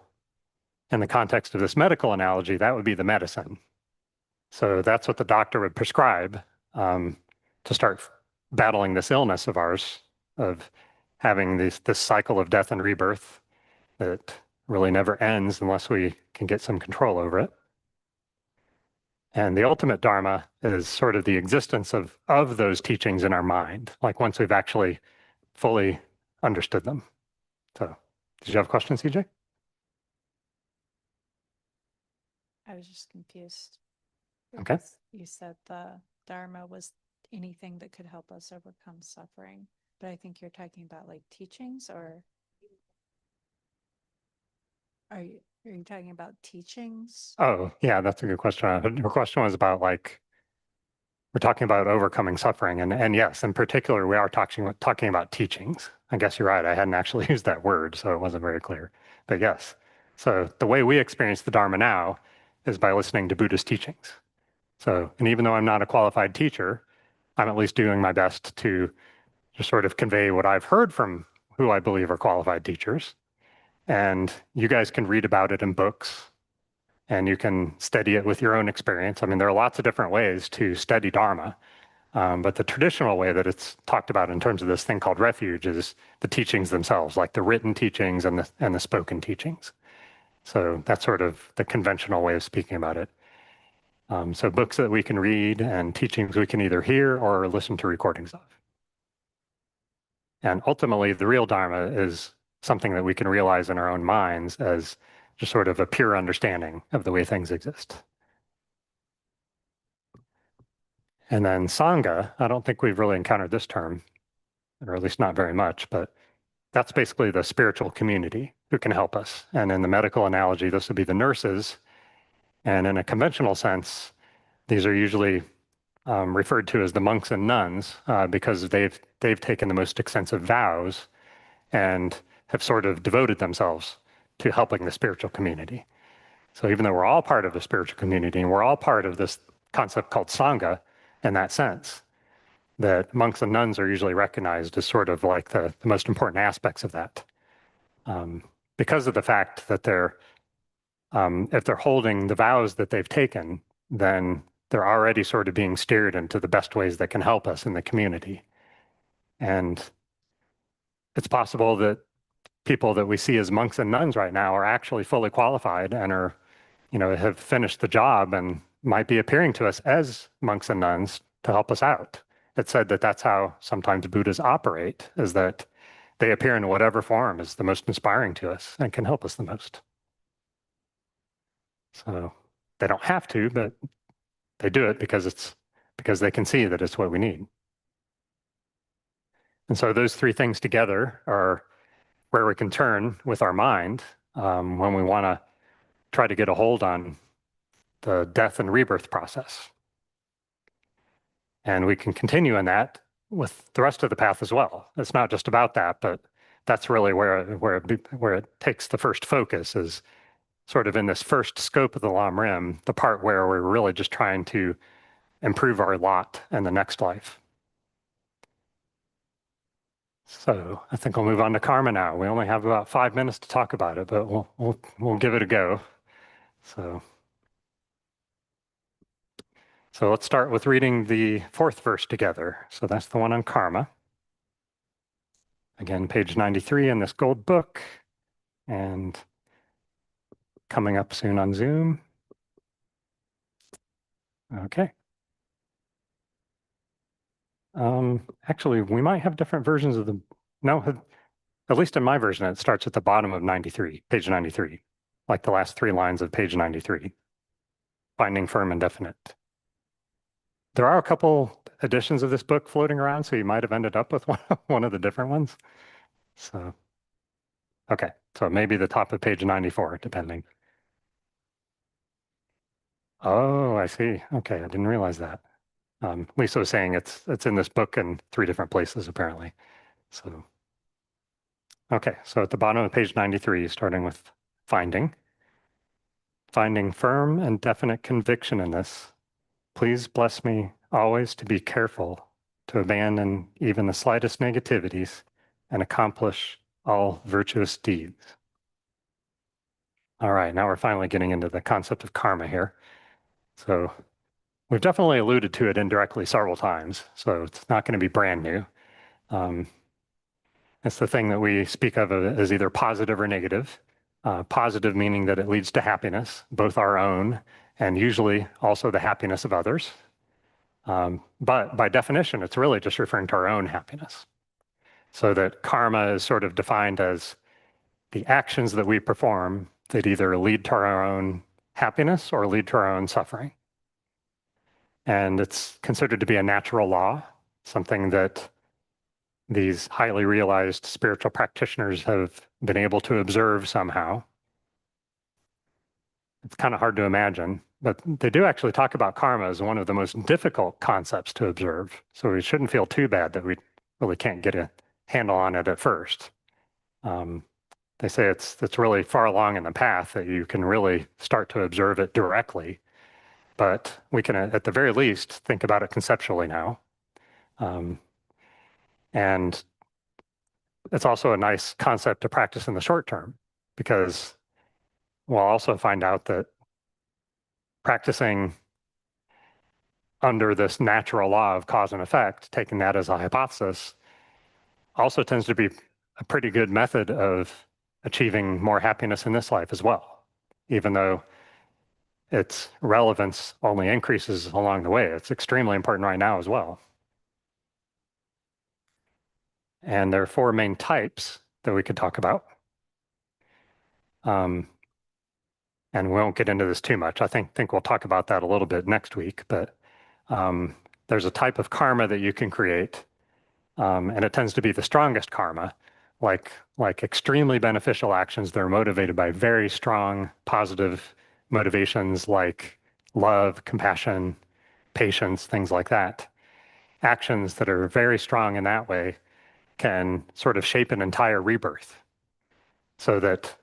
in the context of this medical analogy, that would be the medicine. So that's what the doctor would prescribe to start battling this illness of ours, of having this cycle of death and rebirth that really never ends unless we can get some control over it. And the ultimate Dharma is sort of the existence of those teachings in our mind, like once we've actually fully understood them. So did you have a question, CJ? I was just confused. Okay. because You said the Dharma was anything that could help us overcome suffering, but I think you're talking about like teachings, or are you talking about teachings? Oh, yeah, that's a good question. Her question was about like we're talking about overcoming suffering. And yes, in particular, we are talking about teachings. I guess you're right. I hadn't actually used that word, so it wasn't very clear. But yes, so the way we experience the Dharma now is by listening to Buddhist teachings. So, and even though I'm not a qualified teacher, I'm at least doing my best to just sort of convey what I've heard from who I believe are qualified teachers. And you guys can read about it in books and you can study it with your own experience. I mean, there are lots of different ways to study Dharma, but the traditional way that it's talked about in terms of this thing called refuge is the teachings themselves, like the written teachings and the spoken teachings. So that's sort of the conventional way of speaking about it. So books that we can read and teachings we can either hear or listen to recordings of. And ultimately, the real Dharma is something that we can realize in our own minds as just sort of a pure understanding of the way things exist. And then Sangha, I don't think we've really encountered this term, or at least not very much, but that's basically the spiritual community who can help us. And in the medical analogy, this would be the nurses. And in a conventional sense, these are usually referred to as the monks and nuns because they've taken the most extensive vows and have sort of devoted themselves to helping the spiritual community. So even though we're all part of the spiritual community and we're all part of this concept called Sangha in that sense, that monks and nuns are usually recognized as sort of like the most important aspects of that. Because of the fact that if they're holding the vows that they've taken, then they're already sort of being steered into the best ways that can help us in the community. And it's possible that people that we see as monks and nuns right now are actually fully qualified and are, have finished the job and might be appearing to us as monks and nuns to help us out. It's said that that's how sometimes Buddhas operate, is that they appear in whatever form is the most inspiring to us and can help us the most. So they don't have to, but they do it because they can see that it's what we need. And so those three things together are where we can turn with our mind when we want to try to get a hold on the death and rebirth process. And we can continue in that with the rest of the path as well. It's not just about that, but that's really where it takes the first focus, is sort of in this first scope of the Lam Rim, the part where we're really just trying to improve our lot in the next life. So I think we'll move on to karma now. We only have about 5 minutes to talk about it, but we'll give it a go. So let's start with reading the 4th verse together. So that's the one on karma. Again, page 93 in this gold book, and coming up soon on Zoom. Okay. Actually, we might have different versions of at least in my version, it starts at the bottom of 93, page 93, like the last 3 lines of page 93, finding firm and definite. There are a couple editions of this book floating around, so you might have ended up with one of the different ones. So, okay, so maybe the top of page 94, depending. Oh, I see. Okay, I didn't realize that. Lisa was saying it's in this book in 3 different places, apparently. So, okay, so at the bottom of page 93, starting with finding firm and definite conviction in this, please bless me always to be careful to abandon even the slightest negativities and accomplish all virtuous deeds. All right, now we're finally getting into the concept of karma here. So we've definitely alluded to it indirectly several times, so it's not going to be brand new. It's the thing that we speak of as either positive or negative. Positive meaning that it leads to happiness, both our own and usually also the happiness of others. But by definition, it's really just referring to our own happiness. So that karma is sort of defined as the actions that we perform that either lead to our own happiness or lead to our own suffering. And it's considered to be a natural law, something that these highly realized spiritual practitioners have been able to observe somehow. It's kind of hard to imagine, but they do actually talk about karma as one of the most difficult concepts to observe. So we shouldn't feel too bad that we really can't get a handle on it at first. They say it's really far along in the path that you can really start to observe it directly. But we can, at the very least, think about it conceptually now. And it's also a nice concept to practice in the short term, because we'll also find out that practicing under this natural law of cause and effect, taking that as a hypothesis, also tends to be a pretty good method of achieving more happiness in this life as well, even though its relevance only increases along the way. It's extremely important right now as well. And there are four main types that we could talk about. And we won't get into this too much. I think we'll talk about that a little bit next week, but there's a type of karma that you can create, and it tends to be the strongest karma, like extremely beneficial actions that are motivated by very strong positive motivations like love, compassion, patience, things like that. Actions that are very strong in that way can sort of shape an entire rebirth, so that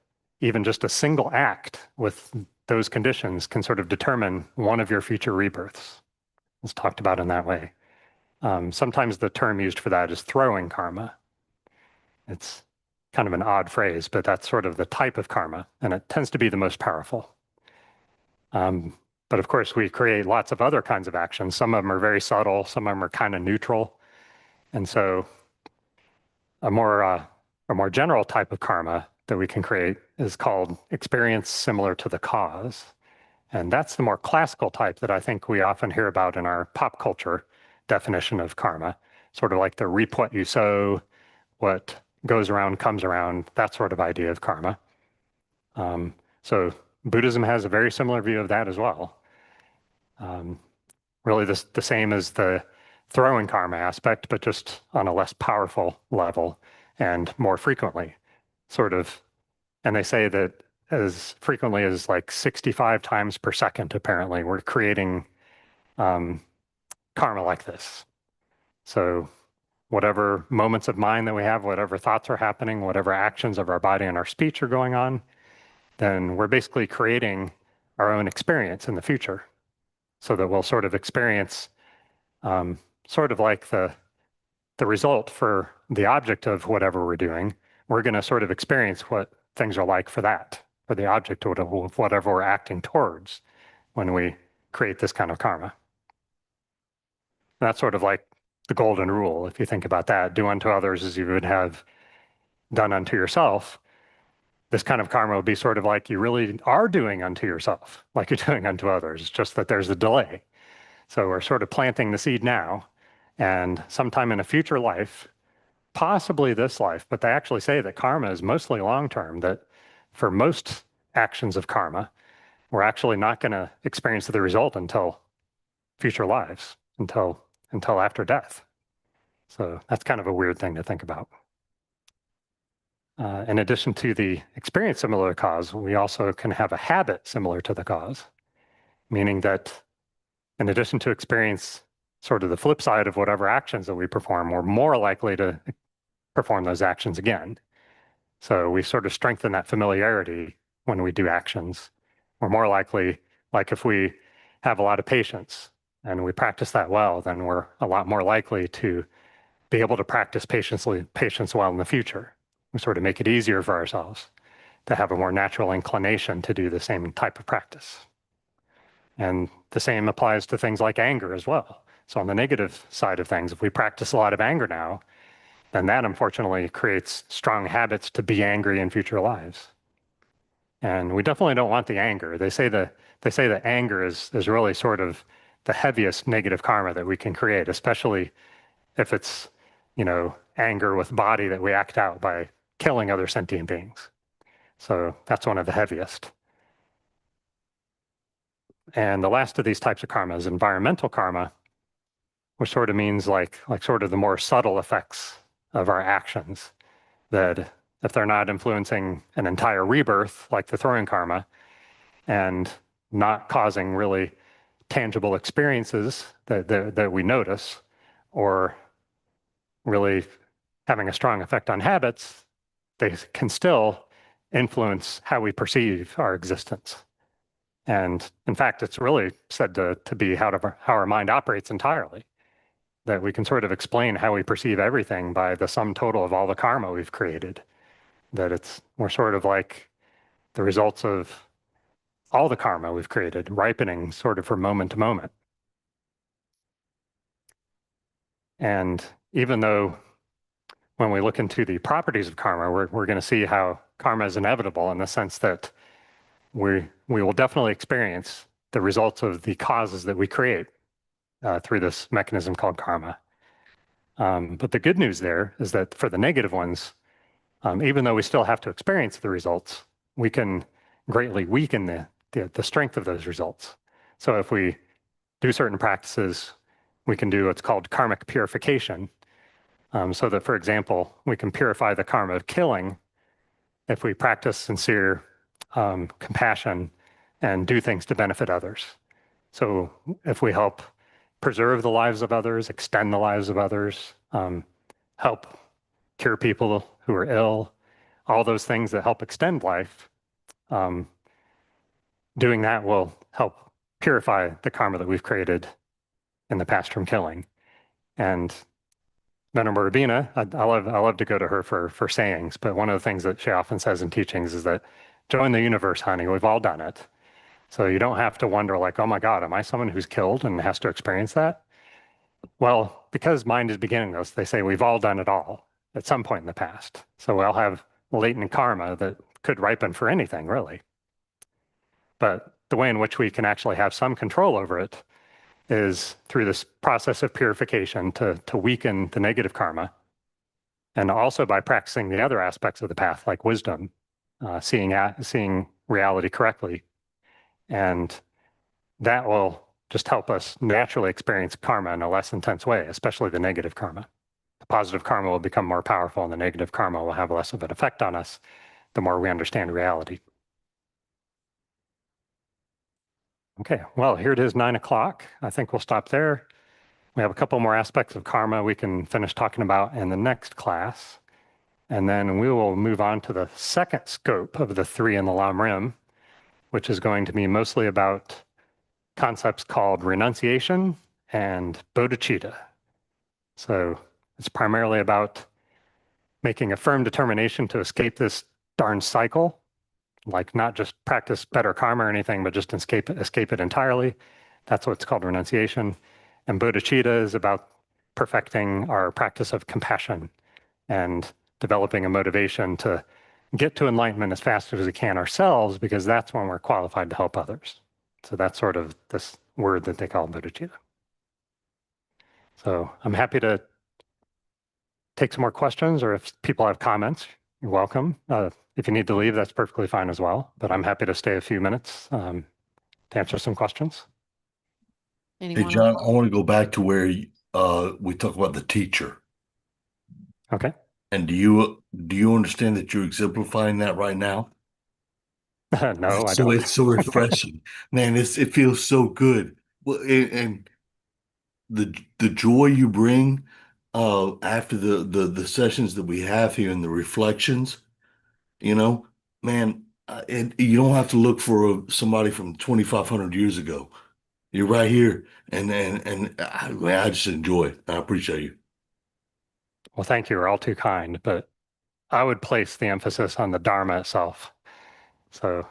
even just a single act with those conditions can sort of determine one of your future rebirths. It's talked about in that way. Sometimes the term used for that is throwing karma. It's kind of an odd phrase, but that's sort of the type of karma, and it tends to be the most powerful. But of course, we create lots of other kinds of actions. Some of them are very subtle, some of them are kind of neutral. And so a more general type of karma that we can create is called experience similar to the cause. And that's the more classical type that I think we often hear about in our pop culture definition of karma, sort of like the reap what you sow, what goes around comes around, that sort of idea of karma. So Buddhism has a very similar view of that as well. Really the same as the throwing karma aspect, but just on a less powerful level and more frequently, sort of. And they say that as frequently as like 65 times per second, apparently, we're creating karma like this. So whatever moments of mind that we have, whatever thoughts are happening, whatever actions of our body and our speech are going on, then we're basically creating our own experience in the future, so that we'll sort of experience sort of like the result for the object of whatever we're doing. We're going to sort of experience what things are like for that, for the object of whatever we're acting towards when we create this kind of karma. And that's sort of like the golden rule, if you think about that. Do unto others as you would have done unto yourself. This kind of karma would be sort of like you really are doing unto yourself, like you're doing unto others. It's just that there's a delay. So we're sort of planting the seed now, and sometime in a future life, possibly this life, but they actually say that karma is mostly long-term, that for most actions of karma, we're actually not going to experience the result until future lives, until after death. So that's kind of a weird thing to think about. In addition to the experience similar to the cause, we also can have a habit similar to the cause, meaning that in addition to experience sort of the flip side of whatever actions that we perform, we're more likely to perform those actions again. So we sort of strengthen that familiarity when we do actions. We're more likely, like if we have a lot of patience and we practice that well, then we're a lot more likely to be able to practice patience well in the future. We sort of make it easier for ourselves to have a more natural inclination to do the same type of practice. And the same applies to things like anger as well. So on the negative side of things, if we practice a lot of anger now, then that unfortunately creates strong habits to be angry in future lives. And we definitely don't want the anger. They say that anger is really sort of the heaviest negative karma that we can create, especially if it's, anger with body that we act out by killing other sentient beings. So that's one of the heaviest. And the last of these types of karma is environmental karma, which sort of means like sort of the more subtle effects of our actions, that if they're not influencing an entire rebirth, like the throwing karma, and not causing really tangible experiences that we notice, or really having a strong effect on habits, they can still influence how we perceive our existence. And in fact, it's really said to be how our mind operates entirely, that we can sort of explain how we perceive everything by the sum total of all the karma we've created, that we're sort of like the results of all the karma we've created, ripening sort of from moment to moment. And even though when we look into the properties of karma, we're going to see how karma is inevitable in the sense that we will definitely experience the results of the causes that we create through this mechanism called karma. But the good news there is that for the negative ones, even though we still have to experience the results, we can greatly weaken the strength of those results. So if we do certain practices, we can do what's called karmic purification. So that, for example, we can purify the karma of killing if we practice sincere compassion and do things to benefit others. So if we help preserve the lives of others, extend the lives of others, help cure people who are ill, all those things that help extend life, doing that will help purify the karma that we've created in the past from killing. And Venerable Rabina, I love to go to her for sayings, but one of the things that she often says in teachings is that join the universe, honey. We've all done it. So you don't have to wonder like, oh my God, am I someone who's killed and has to experience that? Well, because mind is beginning this, they say we've all done it all at some point in the past. So we all have latent karma that could ripen for anything, really. But the way in which we can actually have some control over it is through this process of purification to weaken the negative karma, and also by practicing the other aspects of the path, like wisdom, seeing reality correctly. And that will just help us naturally experience karma in a less intense way, especially the negative karma. The positive karma will become more powerful, and the negative karma will have less of an effect on us the more we understand reality. Okay, well, here it is, 9 o'clock. I think we'll stop there. We have a couple more aspects of karma we can finish talking about in the next class. And then we will move on to the second scope of the 3 in the Lam Rim, which is going to be mostly about concepts called renunciation and bodhicitta. So it's primarily about making a firm determination to escape this darn cycle, like not just practice better karma or anything, but just escape it entirely. That's what's called renunciation. And bodhicitta is about perfecting our practice of compassion and developing a motivation to get to enlightenment as fast as we can ourselves, because that's when we're qualified to help others. So that's sort of this word that they call bodhicitta. So I'm happy to take some more questions, or if people have comments, you're welcome. If you need to leave, that's perfectly fine as well. But I'm happy to stay a few minutes to answer some questions. Hey, Anyone? John, I want to go back to where we talk about the teacher. Okay. And do you understand that you're exemplifying that right now? No, I So don't. it's so refreshing, man. It feels so good. Well, and the joy you bring after the sessions that we have here and the reflections, you know, man, and you don't have to look for somebody from 2,500 years ago. You're right here, and man, I just enjoy it. I appreciate you. Well, thank you. You're all too kind, but I would place the emphasis on the Dharma itself. So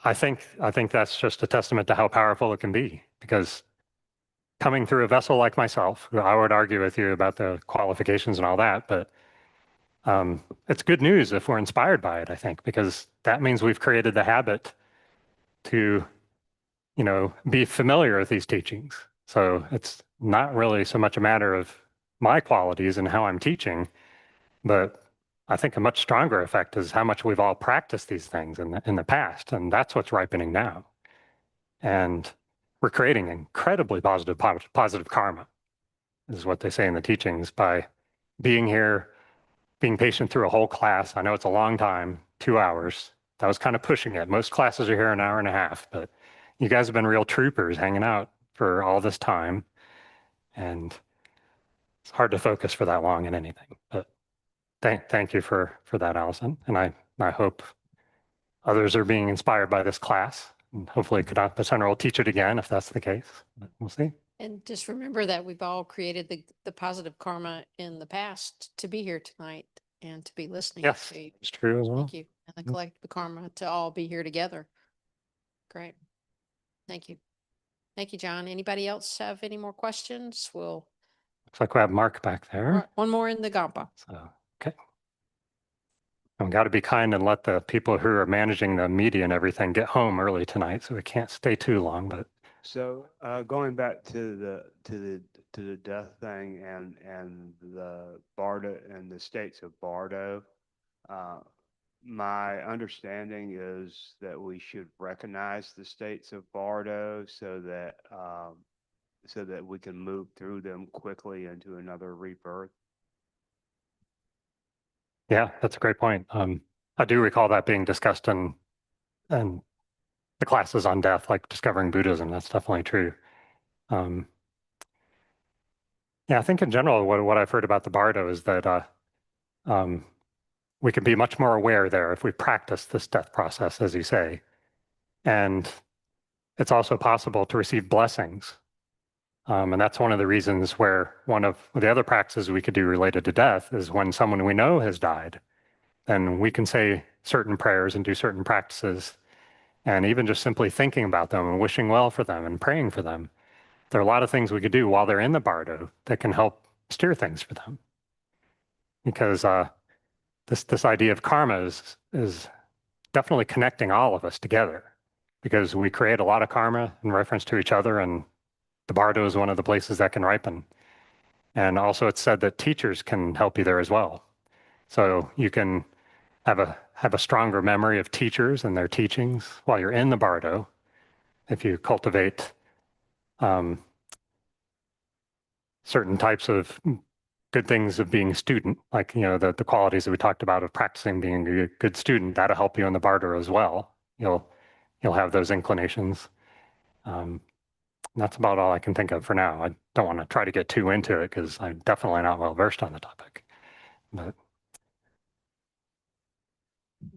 I think that's just a testament to how powerful it can be, because coming through a vessel like myself, I would argue with you about the qualifications and all that, but it's good news if we're inspired by it, I think, because that means we've created the habit to, be familiar with these teachings. So it's not really so much a matter of my qualities and how I'm teaching, but I think a much stronger effect is how much we've all practiced these things in the past, and that's what's ripening now. And we're creating incredibly positive karma, is what they say in the teachings, by being here, being patient through a whole class. I know it's a long time, 2 hours, that was kind of pushing it. Most classes are here an hour and a half, but you guys have been real troopers hanging out for all this time. And it's hard to focus for that long in anything. But thank you for that, Allison. And I hope others are being inspired by this class. And hopefully Kadampa Center will teach it again if that's the case. But we'll see. And just remember that we've all created the positive karma in the past to be here tonight and to be listening. Yes, to you. it's true as well. Thank you. And the collective karma to all be here together. Great. Thank you. Thank you, John. Anybody else have any more questions? We'll, Looks like we have Mark back all there. right, one more in the Gampa. So, okay. I've got to be kind and let the people who are managing the media and everything get home early tonight, so we can't stay too long. But So going back to the death thing and the Bardo and the states of Bardo, my understanding is that we should recognize the states of Bardo so that we can move through them quickly into another rebirth. yeah, that's a great point. I do recall that being discussed in the classes on death, like discovering Buddhism. That's definitely true. Yeah, I think in general, what I've heard about the Bardo is that we can be much more aware there if we practice this death process, as you say. And it's also possible to receive blessings. And that's one of the reasons where one of the other practices we could do related to death is when someone we know has died, then we can say certain prayers and do certain practices. And even just simply thinking about them and wishing well for them and praying for them. There are a lot of things we could do while they're in the Bardo that can help steer things for them. Because this idea of karma is definitely connecting all of us together. Because we create a lot of karma in reference to each other, and the Bardo is one of the places that can ripen. And also it's said that teachers can help you there as well. So you can have a stronger memory of teachers and their teachings while you're in the Bardo if you cultivate certain types of good things of being a student, like, you know, the qualities that we talked about of practicing being a good student. That'll help you in the Bardo as well. You'll have those inclinations. That's about all I can think of for now. I don't want to try to get too into it because I'm definitely not well versed on the topic. But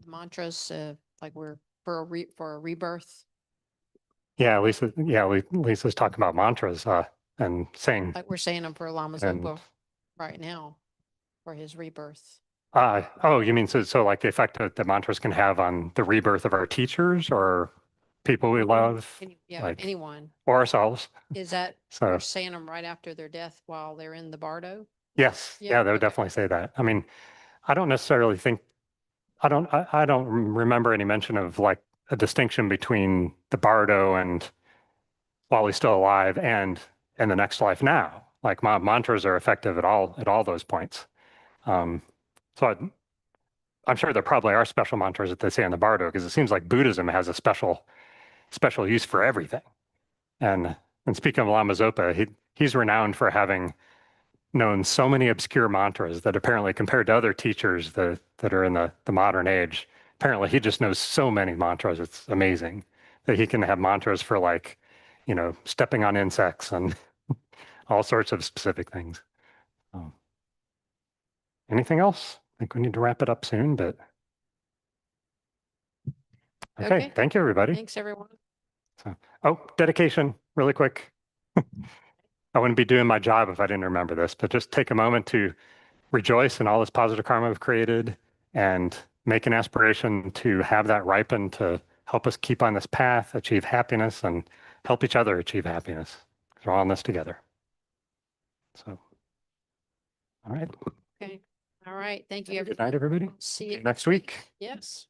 Mantras, like we're for a rebirth, yeah, Lisa's talking about mantras and saying. like we're saying them for Lama And- Zopa right now for his rebirth. Oh, you mean so like the effect that the mantras can have on the rebirth of our teachers or people we love, Yeah, like- anyone. or ourselves? Is that, So we're saying them right after their death while they're in the Bardo? yes, Yeah, yeah, they would okay. definitely say that. I mean, I don't necessarily think I don't remember any mention of like a distinction between the Bardo and while he's still alive and in the next life now. Like mantras are effective at all those points. So I'm sure there probably are special mantras that they say in the Bardo because it seems like Buddhism has a special use for everything. And speaking of Lama Zopa, he's renowned for having known so many obscure mantras that apparently compared to other teachers that are in the modern age, apparently he just knows so many mantras. It's amazing that he can have mantras for, like, you know, stepping on insects and all sorts of specific things. Anything else? I think we need to wrap it up soon, but okay. Thank you, everybody. Thanks, everyone. Oh, dedication, really quick. I wouldn't be doing my job if I didn't remember this, but just take a moment to rejoice in all this positive karma we've created and make an aspiration to have that ripen to help us keep on this path, achieve happiness, and help each other achieve happiness. We're all in this together. So, all right. Okay. All right. Thank you. Good night, everybody. See you Next week. Yes.